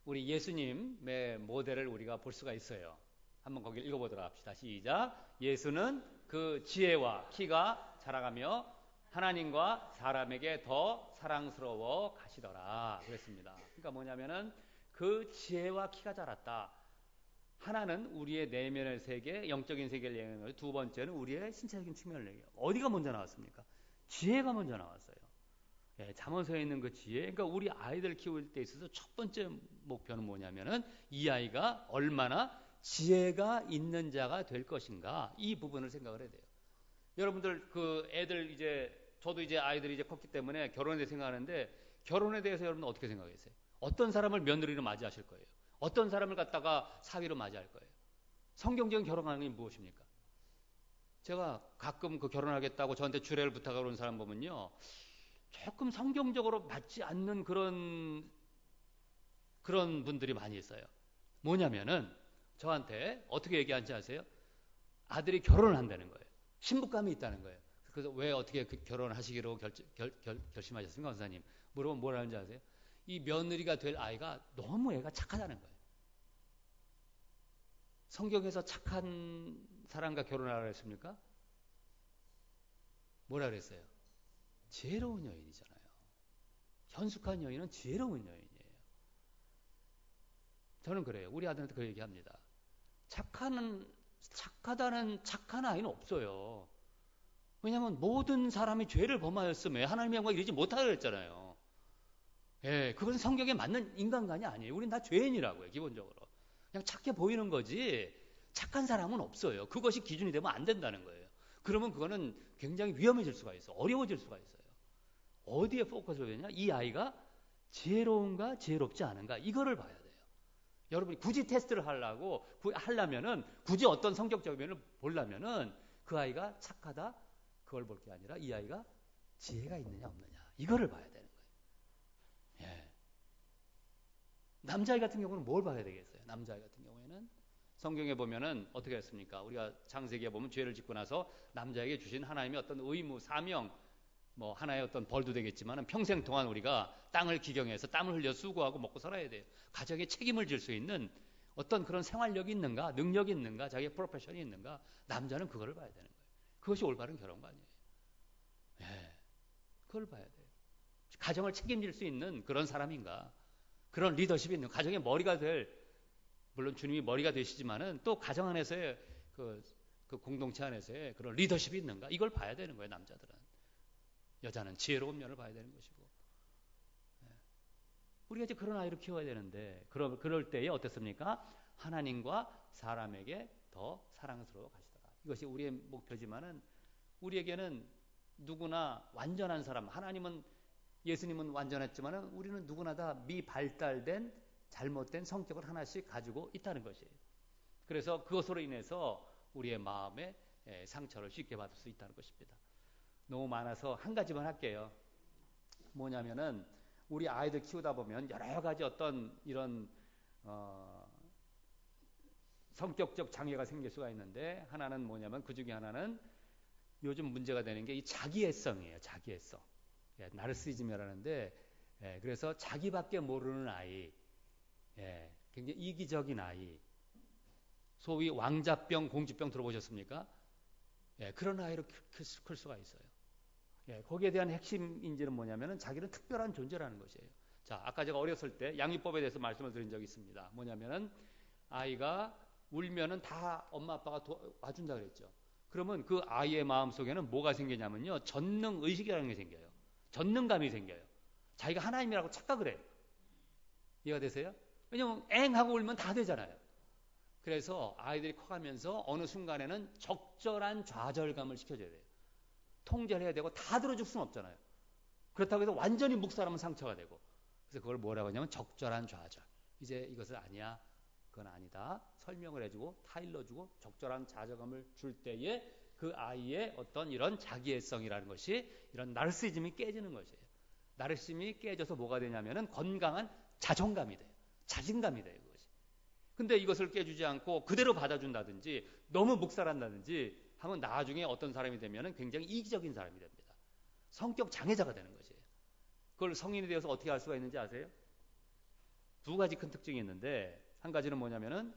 우리 예수님의 모델을 우리가 볼 수가 있어요. 한번 거기 읽어보도록 합시다. 시작. 예수는 그 지혜와 키가 자라가며 하나님과 사람에게 더 사랑스러워 가시더라. 그랬습니다. 그러니까 뭐냐면은 그 지혜와 키가 자랐다. 하나는 우리의 내면의 세계, 영적인 세계를 얘기하는 두 번째는 우리의 신체적인 측면을 얘기해요. 어디가 먼저 나왔습니까? 지혜가 먼저 나왔어요. 잠언서에 있는 그 지혜. 그러니까 우리 아이들 키울 때 있어서 첫 번째 목표는 뭐냐면은 이 아이가 얼마나 지혜가 있는 자가 될 것인가, 이 부분을 생각을 해야 돼요. 여러분들 그 애들 이제 저도 이제 아이들이 이제 컸기 때문에 결혼에 대해 생각하는데 결혼에 대해서 여러분 어떻게 생각하세요? 어떤 사람을 며느리로 맞이하실 거예요? 어떤 사람을 갖다가 사위로 맞이할 거예요? 성경적인 결혼하는 게 무엇입니까? 제가 가끔 그 결혼하겠다고 저한테 주례를 부탁하러 온 사람 보면요, 조금 성경적으로 맞지 않는 그런 분들이 많이 있어요. 뭐냐면은 저한테 어떻게 얘기하는지 아세요? 아들이 결혼을 한다는 거예요. 신부감이 있다는 거예요. 그래서 왜 어떻게 결혼을 하시기로 결심하셨습니까, 원사님? 물어보면 뭘 하는지 아세요? 이 며느리가 될 아이가 너무 애가 착하다는 거예요. 성경에서 착한 사람과 결혼하라고 했습니까? 뭐라 그랬어요? 지혜로운 여인이잖아요. 현숙한 여인은 지혜로운 여인이에요. 저는 그래요. 우리 아들한테 그 얘기합니다. 착하다는 착한 아이는 없어요. 왜냐하면 모든 사람이 죄를 범하였음에 하나님의 영광 이르지 못하라 그랬잖아요. 예, 그것은 성경에 맞는 인간관이 아니에요. 우린 다 죄인이라고요, 기본적으로. 그냥 착해 보이는 거지 착한 사람은 없어요. 그것이 기준이 되면 안 된다는 거예요. 그러면 그거는 굉장히 위험해질 수가 있어요. 어려워질 수가 있어요. 어디에 포커스를 해야 되냐? 이 아이가 지혜로운가 지혜롭지 않은가 이거를 봐야 돼요. 여러분이 굳이 테스트를 하려면은 굳이 어떤 성격적 면을 보려면은 그 아이가 착하다 그걸 볼 게 아니라 이 아이가 지혜가 있느냐 없느냐 이거를 봐야 되는 거예요. 예. 남자아이 같은 경우는 뭘 봐야 되겠어요? 남자아이 같은 경우에는 성경에 보면은 어떻게 했습니까? 우리가 창세기에 보면 죄를 짓고 나서 남자에게 주신 하나님의 어떤 의무, 사명, 뭐 하나의 어떤 벌도 되겠지만 평생 동안 우리가 땅을 기경해서 땀을 흘려 수고하고 먹고 살아야 돼요. 가정에 책임을 질 수 있는 어떤 그런 생활력이 있는가, 능력이 있는가, 자기의 프로페션이 있는가, 남자는 그거를 봐야 되는 거예요. 그것이 올바른 결혼관이에요. 예, 그걸 봐야 돼요. 가정을 책임질 수 있는 그런 사람인가, 그런 리더십이 있는 가정의 머리가 물론 주님이 머리가 되시지만은 또 가정 안에서의 그 공동체 안에서의 그런 리더십이 있는가, 이걸 봐야 되는 거예요, 남자들은. 여자는 지혜로운 면을 봐야 되는 것이고. 우리가 이제 그런 아이를 키워야 되는데, 그럴 때에 어떻습니까? 하나님과 사람에게 더 사랑스러워 가시더라. 이것이 우리의 목표지만은, 우리에게는 누구나 완전한 사람, 예수님은 완전했지만은 우리는 누구나 다 미발달된 잘못된 성격을 하나씩 가지고 있다는 것이에요. 그래서 그것으로 인해서 우리의 마음에 상처를 쉽게 받을 수 있다는 것입니다. 너무 많아서 한 가지만 할게요. 뭐냐면은 우리 아이들 키우다 보면 여러 가지 어떤 이런 성격적 장애가 생길 수가 있는데, 하나는 뭐냐면 그 중에 하나는 요즘 문제가 되는 게 이 자기애성이에요. 자기애성. 나르시즘이라는데, 그래서 자기밖에 모르는 아이, 굉장히 이기적인 아이, 소위 왕자병, 공주병 들어보셨습니까? 그런 아이로 클 수가 있어요. 거기에 대한 핵심 인지는 뭐냐면은 자기는 특별한 존재라는 것이에요. 자, 아까 제가 어렸을 때 양육법에 대해서 말씀을 드린 적이 있습니다. 뭐냐면은 아이가 울면은 다 엄마 아빠가 와준다 그랬죠. 그러면 그 아이의 마음 속에는 뭐가 생기냐면요, 전능 의식이라는 게 생겨요. 전능감이 생겨요. 자기가 하나님이라고 착각을 해요. 이해가 되세요? 왜냐면 엥 하고 울면 다 되잖아요. 그래서 아이들이 커가면서 어느 순간에는 적절한 좌절감을 시켜줘야 돼요. 통제를 해야 되고 다 들어줄 수는 없잖아요. 그렇다고 해서 완전히 묵살하면 상처가 되고. 그래서 그걸 뭐라고 하냐면 적절한 좌절. 이제 이것은 아니야, 그건 아니다, 설명을 해주고 타일러주고 적절한 좌절감을 줄 때에 그 아이의 어떤 이런 자기애성이라는 것이, 이런 나르시즘이 깨지는 것이에요. 나르시즘이 깨져서 뭐가 되냐면은 건강한 자존감이 돼요. 자신감이 돼요, 그것이. 근데 이것을 깨주지 않고 그대로 받아준다든지 너무 묵살한다든지 하면 나중에 어떤 사람이 되면은 굉장히 이기적인 사람이 됩니다. 성격 장애자가 되는 것이에요. 그걸 성인이 되어서 어떻게 할 수가 있는지 아세요? 두 가지 큰 특징이 있는데, 한 가지는 뭐냐면은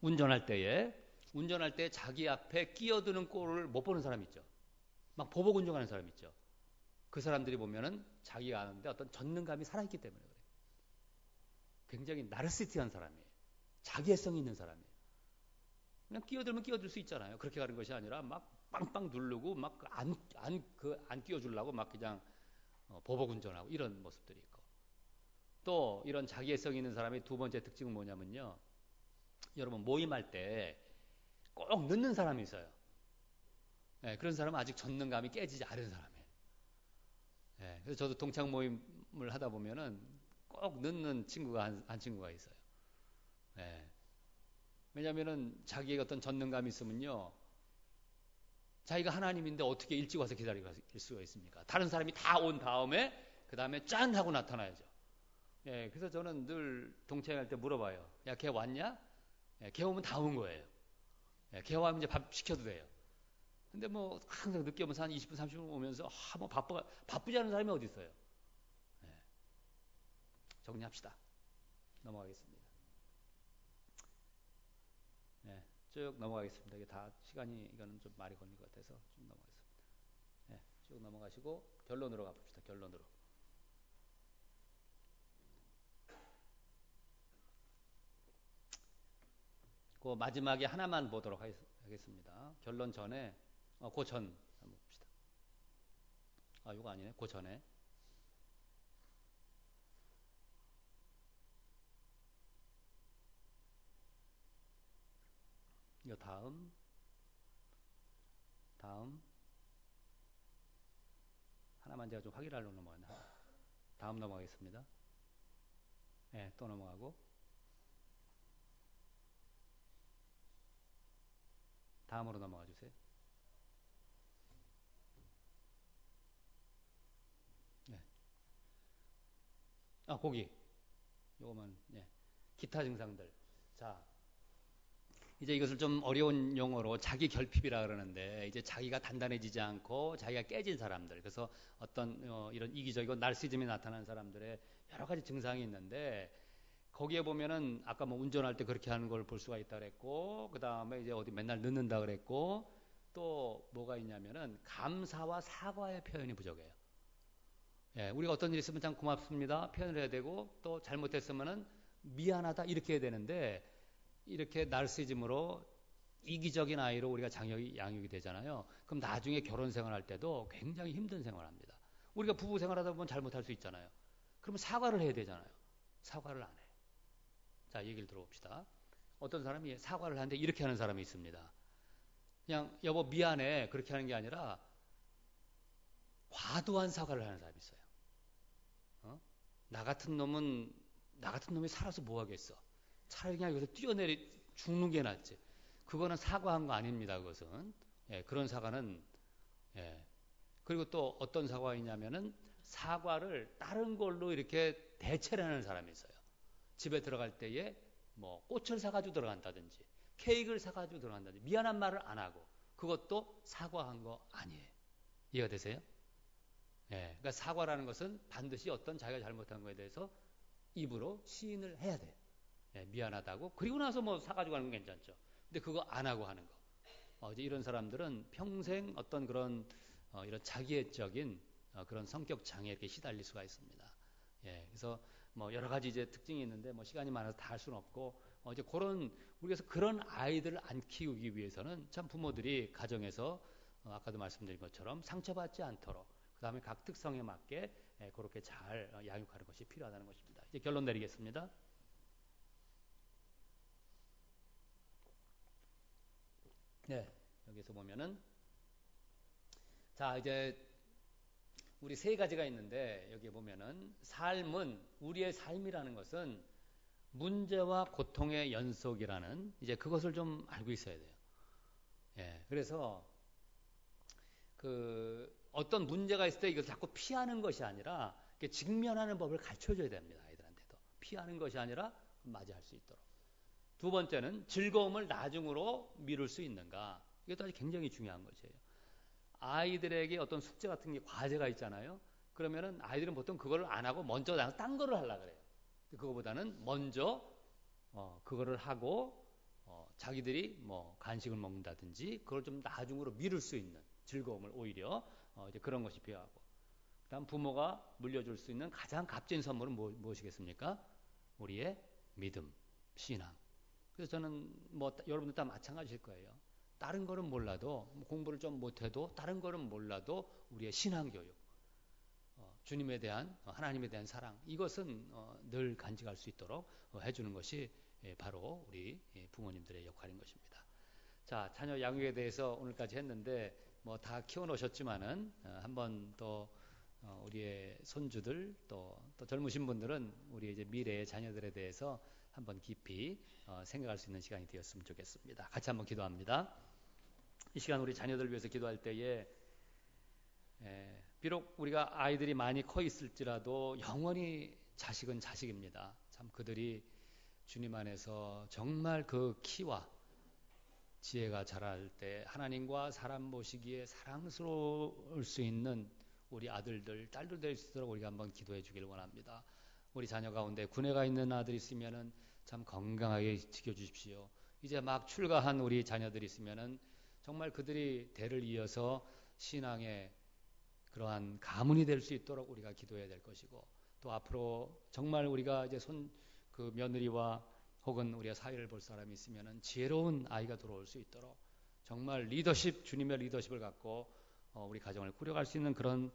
운전할 때 자기 앞에 끼어드는 꼴을 못 보는 사람 있죠. 막 보복 운전하는 사람 있죠. 그 사람들이 보면은 자기가 아는데 어떤 전능감이 살아있기 때문에 그래요. 굉장히 나르시티한 사람이에요. 자기애성이 있는 사람이에요. 그냥 끼어들면 끼어들 수 있잖아요. 그렇게 가는 것이 아니라 막 빵빵 누르고 막 안 끼워주려고 막 그냥 보복 운전하고 이런 모습들이 있고, 또 이런 자기애성 있는 사람의 두 번째 특징은 뭐냐면요, 여러분 모임할 때 꼭 늦는 사람이 있어요. 그런 사람은 아직 전능감이 깨지지 않은 사람이에요. 그래서 저도 동창 모임을 하다 보면은 꼭 늦는 친구가 한 친구가 있어요. 왜냐하면은 자기의 어떤 전능감이 있으면요, 자기가 하나님인데 어떻게 일찍 와서 기다릴 수가 있습니까? 다른 사람이 다 온 다음에 그 다음에 짠 하고 나타나야죠. 예, 그래서 저는 늘 동창회할 때 물어봐요. 야, 걔 왔냐? 예, 걔 오면 다 온 거예요. 예, 걔 와면 이제 밥 시켜도 돼요. 근데 뭐 항상 늦게 오면서 한 20분, 30분 오면서 뭐 바쁘지 않은 사람이 어디 있어요? 예, 정리합시다. 넘어가겠습니다. 예, 쭉 넘어가겠습니다. 이게 다 시간이 이거는 좀 말이 걸릴 것 같아서 쭉 넘어가겠습니다. 예, 쭉 넘어가시고 결론으로 가봅시다. 결론으로. 그 마지막에 하나만 보도록 하겠습니다. 결론 전에 그 전 한번 봅시다. 아, 이거 아니네. 그 전에 이거 다음 하나만 제가 좀 확인하려고 넘어갔나. 다음 넘어가겠습니다. 네, 또 넘어가고 다음으로 넘어가 주세요. 네. 아, 거기 요거만 네. 기타 증상들. 자, 이제 이것을 좀 어려운 용어로 자기 결핍이라 그러는데 이제 자기가 단단해지지 않고 자기가 깨진 사람들. 그래서 어떤 이런 이기적이고 나르시즘이 나타나는 사람들의 여러 가지 증상이 있는데 거기에 보면은 아까 뭐 운전할 때 그렇게 하는 걸 볼 수가 있다 그랬고 그다음에 이제 어디 맨날 늦는다 그랬고 또 뭐가 있냐면은 감사와 사과의 표현이 부족해요. 예, 우리가 어떤 일 있으면 참 고맙습니다 표현을 해야 되고 또 잘못했으면은 미안하다 이렇게 해야 되는데 이렇게 나르시즘으로 이기적인 아이로 우리가 양육이 되잖아요. 그럼 나중에 결혼 생활할 때도 굉장히 힘든 생활합니다. 우리가 부부 생활하다 보면 잘못할 수 있잖아요. 그러면 사과를 해야 되잖아요. 사과를 안 해요. 자, 얘기를 들어봅시다. 어떤 사람이 사과를 하는데 이렇게 하는 사람이 있습니다. 그냥 여보 미안해 그렇게 하는 게 아니라 과도한 사과를 하는 사람이 있어요. 나 같은 놈이 살아서 뭐 하겠어. 차라리 그냥 여기서 뛰어내리 죽는 게 낫지. 그거는 사과한 거 아닙니다. 그것은 예, 그런 사과는 예. 그리고 또 어떤 사과이냐면은 사과를 다른 걸로 이렇게 대체를 하는 사람이 있어요. 집에 들어갈 때에 뭐 꽃을 사가지고 들어간다든지 케이크를 사가지고 들어간다든지 미안한 말을 안 하고 그것도 사과한 거 아니에요. 이해가 되세요? 예, 그러니까 사과라는 것은 반드시 어떤 자기가 잘못한 거에 대해서 입으로 시인을 해야 돼요. 예, 미안하다고. 그리고 나서 뭐 사가지고 가는 건 괜찮죠. 근데 그거 안 하고 하는 거. 이제 이런 사람들은 평생 어떤 그런 이런 자기애적인 그런 성격 장애에 이렇게 시달릴 수가 있습니다. 예, 그래서 뭐 여러 가지 이제 특징이 있는데 뭐 시간이 많아서 다 할 수는 없고 이제 우리가 그런 아이들을 안 키우기 위해서는 참 부모들이 가정에서 아까도 말씀드린 것처럼 상처받지 않도록 그 다음에 각 특성에 맞게 그렇게 잘 양육하는 것이 필요하다는 것입니다. 이제 결론 내리겠습니다. 네, 여기서 보면은 자 이제 우리 세 가지가 있는데 여기 보면은 우리의 삶이라는 것은 문제와 고통의 연속이라는 이제 그것을 좀 알고 있어야 돼요. 예, 그래서 그 어떤 문제가 있을 때 이걸 자꾸 피하는 것이 아니라 직면하는 법을 가르쳐줘야 됩니다. 아이들한테도 피하는 것이 아니라 맞이할 수 있도록. 두 번째는 즐거움을 나중으로 미룰 수 있는가. 이것도 아주 굉장히 중요한 것이에요. 아이들에게 어떤 숙제 같은 게 과제가 있잖아요. 그러면은 아이들은 보통 그걸 안 하고 먼저 딴 거를 하려고 그래요. 그거보다는 먼저 그거를 하고 자기들이 뭐 간식을 먹는다든지 그걸 좀 나중으로 미룰 수 있는 즐거움을 오히려 이제 그런 것이 필요하고 그다음 부모가 물려줄 수 있는 가장 값진 선물은 무엇이겠습니까? 우리의 믿음, 신앙. 그래서 저는 뭐 여러분들 다 마찬가지일 거예요. 다른 거는 몰라도 공부를 좀 못해도 다른 거는 몰라도 우리의 신앙 교육, 주님에 대한 하나님에 대한 사랑 이것은 늘 간직할 수 있도록 해주는 것이 바로 우리 부모님들의 역할인 것입니다. 자, 자녀 양육에 대해서 오늘까지 했는데 뭐 다 키워놓으셨지만은 한번 또 우리의 손주들 또 젊으신 분들은 우리 이제 미래의 자녀들에 대해서 한번 깊이 생각할 수 있는 시간이 되었으면 좋겠습니다. 같이 한번 기도합니다. 이 시간 우리 자녀들 위해서 기도할 때에 비록 우리가 아이들이 많이 커 있을지라도 영원히 자식은 자식입니다. 참 그들이 주님 안에서 정말 그 키와 지혜가 자랄 때 하나님과 사람 보시기에 사랑스러울 수 있는 우리 아들들, 딸들 될 수 있도록 우리가 한번 기도해 주길 원합니다. 우리 자녀 가운데 군에 있는 아들이 있으면은 참 건강하게 지켜주십시오. 이제 막 출가한 우리 자녀들이 있으면은 정말 그들이 대를 이어서 신앙의 그러한 가문이 될 수 있도록 우리가 기도해야 될 것이고, 또 앞으로 정말 우리가 이제 그 며느리와 혹은 우리가 사회를 볼 사람이 있으면은 지혜로운 아이가 들어올 수 있도록 정말 주님의 리더십을 갖고 우리 가정을 꾸려갈 수 있는 그런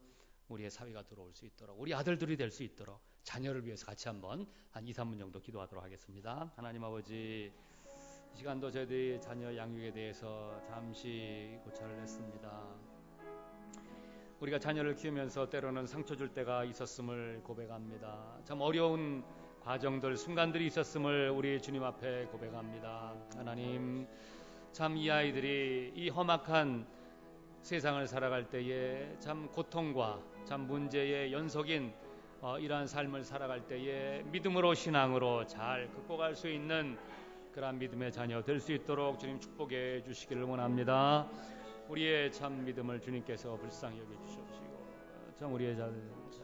우리의 사회가 들어올 수 있도록, 우리 아들들이 될 수 있도록 자녀를 위해서 같이 한번 한 2, 3분 정도 기도하도록 하겠습니다. 하나님 아버지, 이 시간도 저희들이 자녀 양육에 대해서 잠시 고찰을 했습니다. 우리가 자녀를 키우면서 때로는 상처 줄 때가 있었음을 고백합니다. 참 어려운 과정들, 순간들이 있었음을 우리 주님 앞에 고백합니다. 하나님, 참 이 아이들이 이 험악한 세상을 살아갈 때에 참 고통과 참 문제의 연속인 이러한 삶을 살아갈 때에 믿음으로 신앙으로 잘 극복할 수 있는 그러한 믿음의 자녀 될 수 있도록 주님 축복해 주시기를 원합니다. 우리의 참 믿음을 주님께서 불쌍히 여겨주시옵시고 참 우리의 잘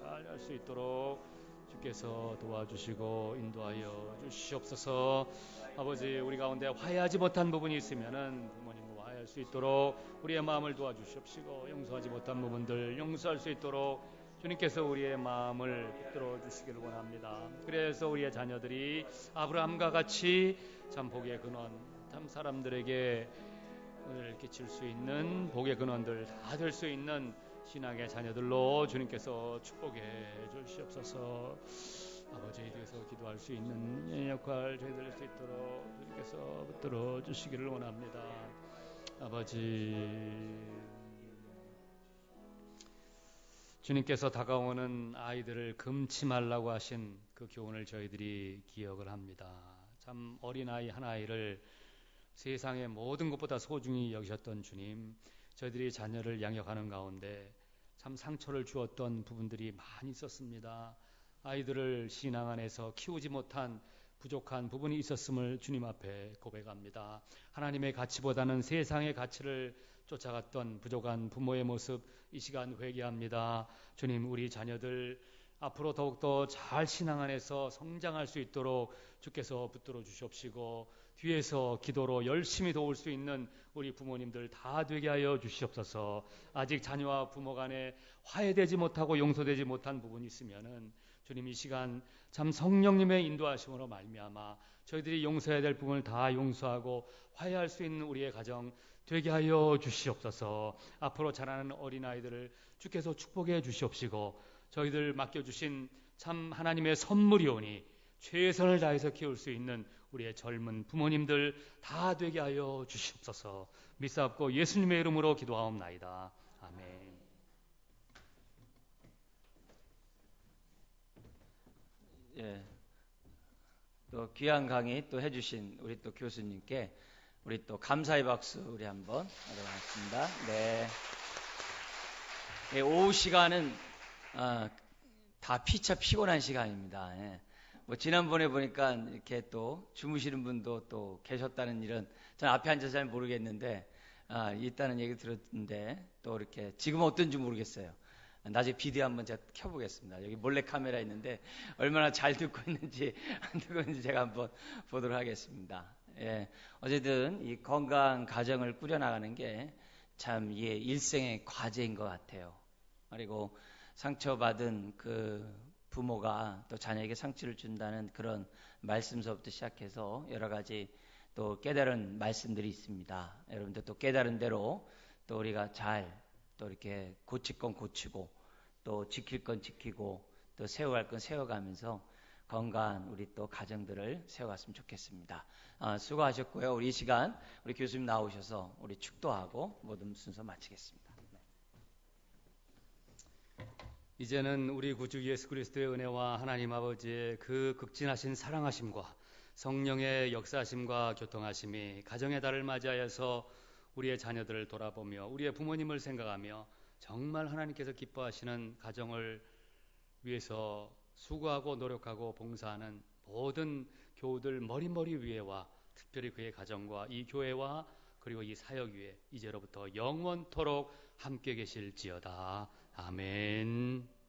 할 수 있도록 주께서 도와주시고 인도하여 주시옵소서. 아버지, 우리 가운데 화해하지 못한 부분이 있으면은 부모님과 화해할 수 있도록 우리의 마음을 도와주시옵시고, 용서하지 못한 부분들 용서할 수 있도록 주님께서 우리의 마음을 붙들어 주시기를 원합니다. 그래서 우리의 자녀들이 아브라함과 같이 참 복의 근원, 참 사람들에게 을 끼칠 수 있는 복의 근원들 다 될 수 있는 신앙의 자녀들로 주님께서 축복해 주시옵소서. 아버지에 대해서 기도할 수 있는 역할 저희들 할 수 있도록 주님께서 붙들어 주시기를 원합니다. 아버지, 주님께서 다가오는 아이들을 금치 말라고 하신 그 교훈을 저희들이 기억을 합니다. 참 어린아이 하나아이를 세상의 모든 것보다 소중히 여기셨던 주님, 저희들이 자녀를 양육하는 가운데 참 상처를 주었던 부분들이 많이 있었습니다. 아이들을 신앙 안에서 키우지 못한 부족한 부분이 있었음을 주님 앞에 고백합니다. 하나님의 가치보다는 세상의 가치를 쫓아갔던 부족한 부모의 모습 이 시간 회개합니다. 주님, 우리 자녀들 앞으로 더욱더 잘 신앙 안에서 성장할 수 있도록 주께서 붙들어 주시옵시고, 뒤에서 기도로 열심히 도울 수 있는 우리 부모님들 다 되게 하여 주시옵소서. 아직 자녀와 부모 간에 화해되지 못하고 용서되지 못한 부분이 있으면은 주님, 이 시간 참 성령님의 인도하심으로 말미암아 저희들이 용서해야 될 부분을 다 용서하고 화해할 수 있는 우리의 가정 되게 하여 주시옵소서. 앞으로 자라는 어린아이들을 주께서 축복해 주시옵시고, 저희들 맡겨주신 참 하나님의 선물이오니 최선을 다해서 키울 수 있는 우리의 젊은 부모님들 다 되게 하여 주시옵소서. 믿사옵고 예수님의 이름으로 기도하옵나이다. 아멘. 예, 또 귀한 강의 또 해주신 우리 또 교수님께 우리 또 감사의 박수 우리 한번 하도록 하겠습니다. 네. 예, 오후 시간은 다 피차 피곤한 시간입니다. 예. 뭐 지난번에 보니까 이렇게 또 주무시는 분도 또 계셨다는 일은 전 앞에 앉아서 잘 모르겠는데 있다는 얘기 들었는데, 또 이렇게 지금은 어떤지 모르겠어요. 나중에 비디오 한번 제가 켜보겠습니다. 여기 몰래 카메라 있는데 얼마나 잘 듣고 있는지 안 듣고 있는지 제가 한번 보도록 하겠습니다. 예, 어쨌든 이 건강한 가정을 꾸려나가는 게 참 일생의 과제인 것 같아요. 그리고 상처받은 그 부모가 또 자녀에게 상처를 준다는 그런 말씀서부터 시작해서 여러 가지 또 깨달은 말씀들이 있습니다. 여러분들 또 깨달은 대로 또 우리가 잘 또 이렇게 고칠 건 고치고 또 지킬 건 지키고 또 세워갈 건 세워가면서 건강한 우리 또 가정들을 세워갔으면 좋겠습니다. 수고하셨고요. 우리 이 시간 우리 교수님 나오셔서 우리 축도하고 모든 순서 마치겠습니다. 이제는 우리 구주 예수 그리스도의 은혜와 하나님 아버지의 그 극진하신 사랑하심과 성령의 역사하심과 교통하심이 가정의 달을 맞이하여서 우리의 자녀들을 돌아보며 우리의 부모님을 생각하며 정말 하나님께서 기뻐하시는 가정을 위해서 수고하고 노력하고 봉사하는 모든 교우들 머리머리 위에와 특별히 그의 가정과 이 교회와 그리고 이 사역 위에 이제로부터 영원토록 함께 계실지어다. 아멘.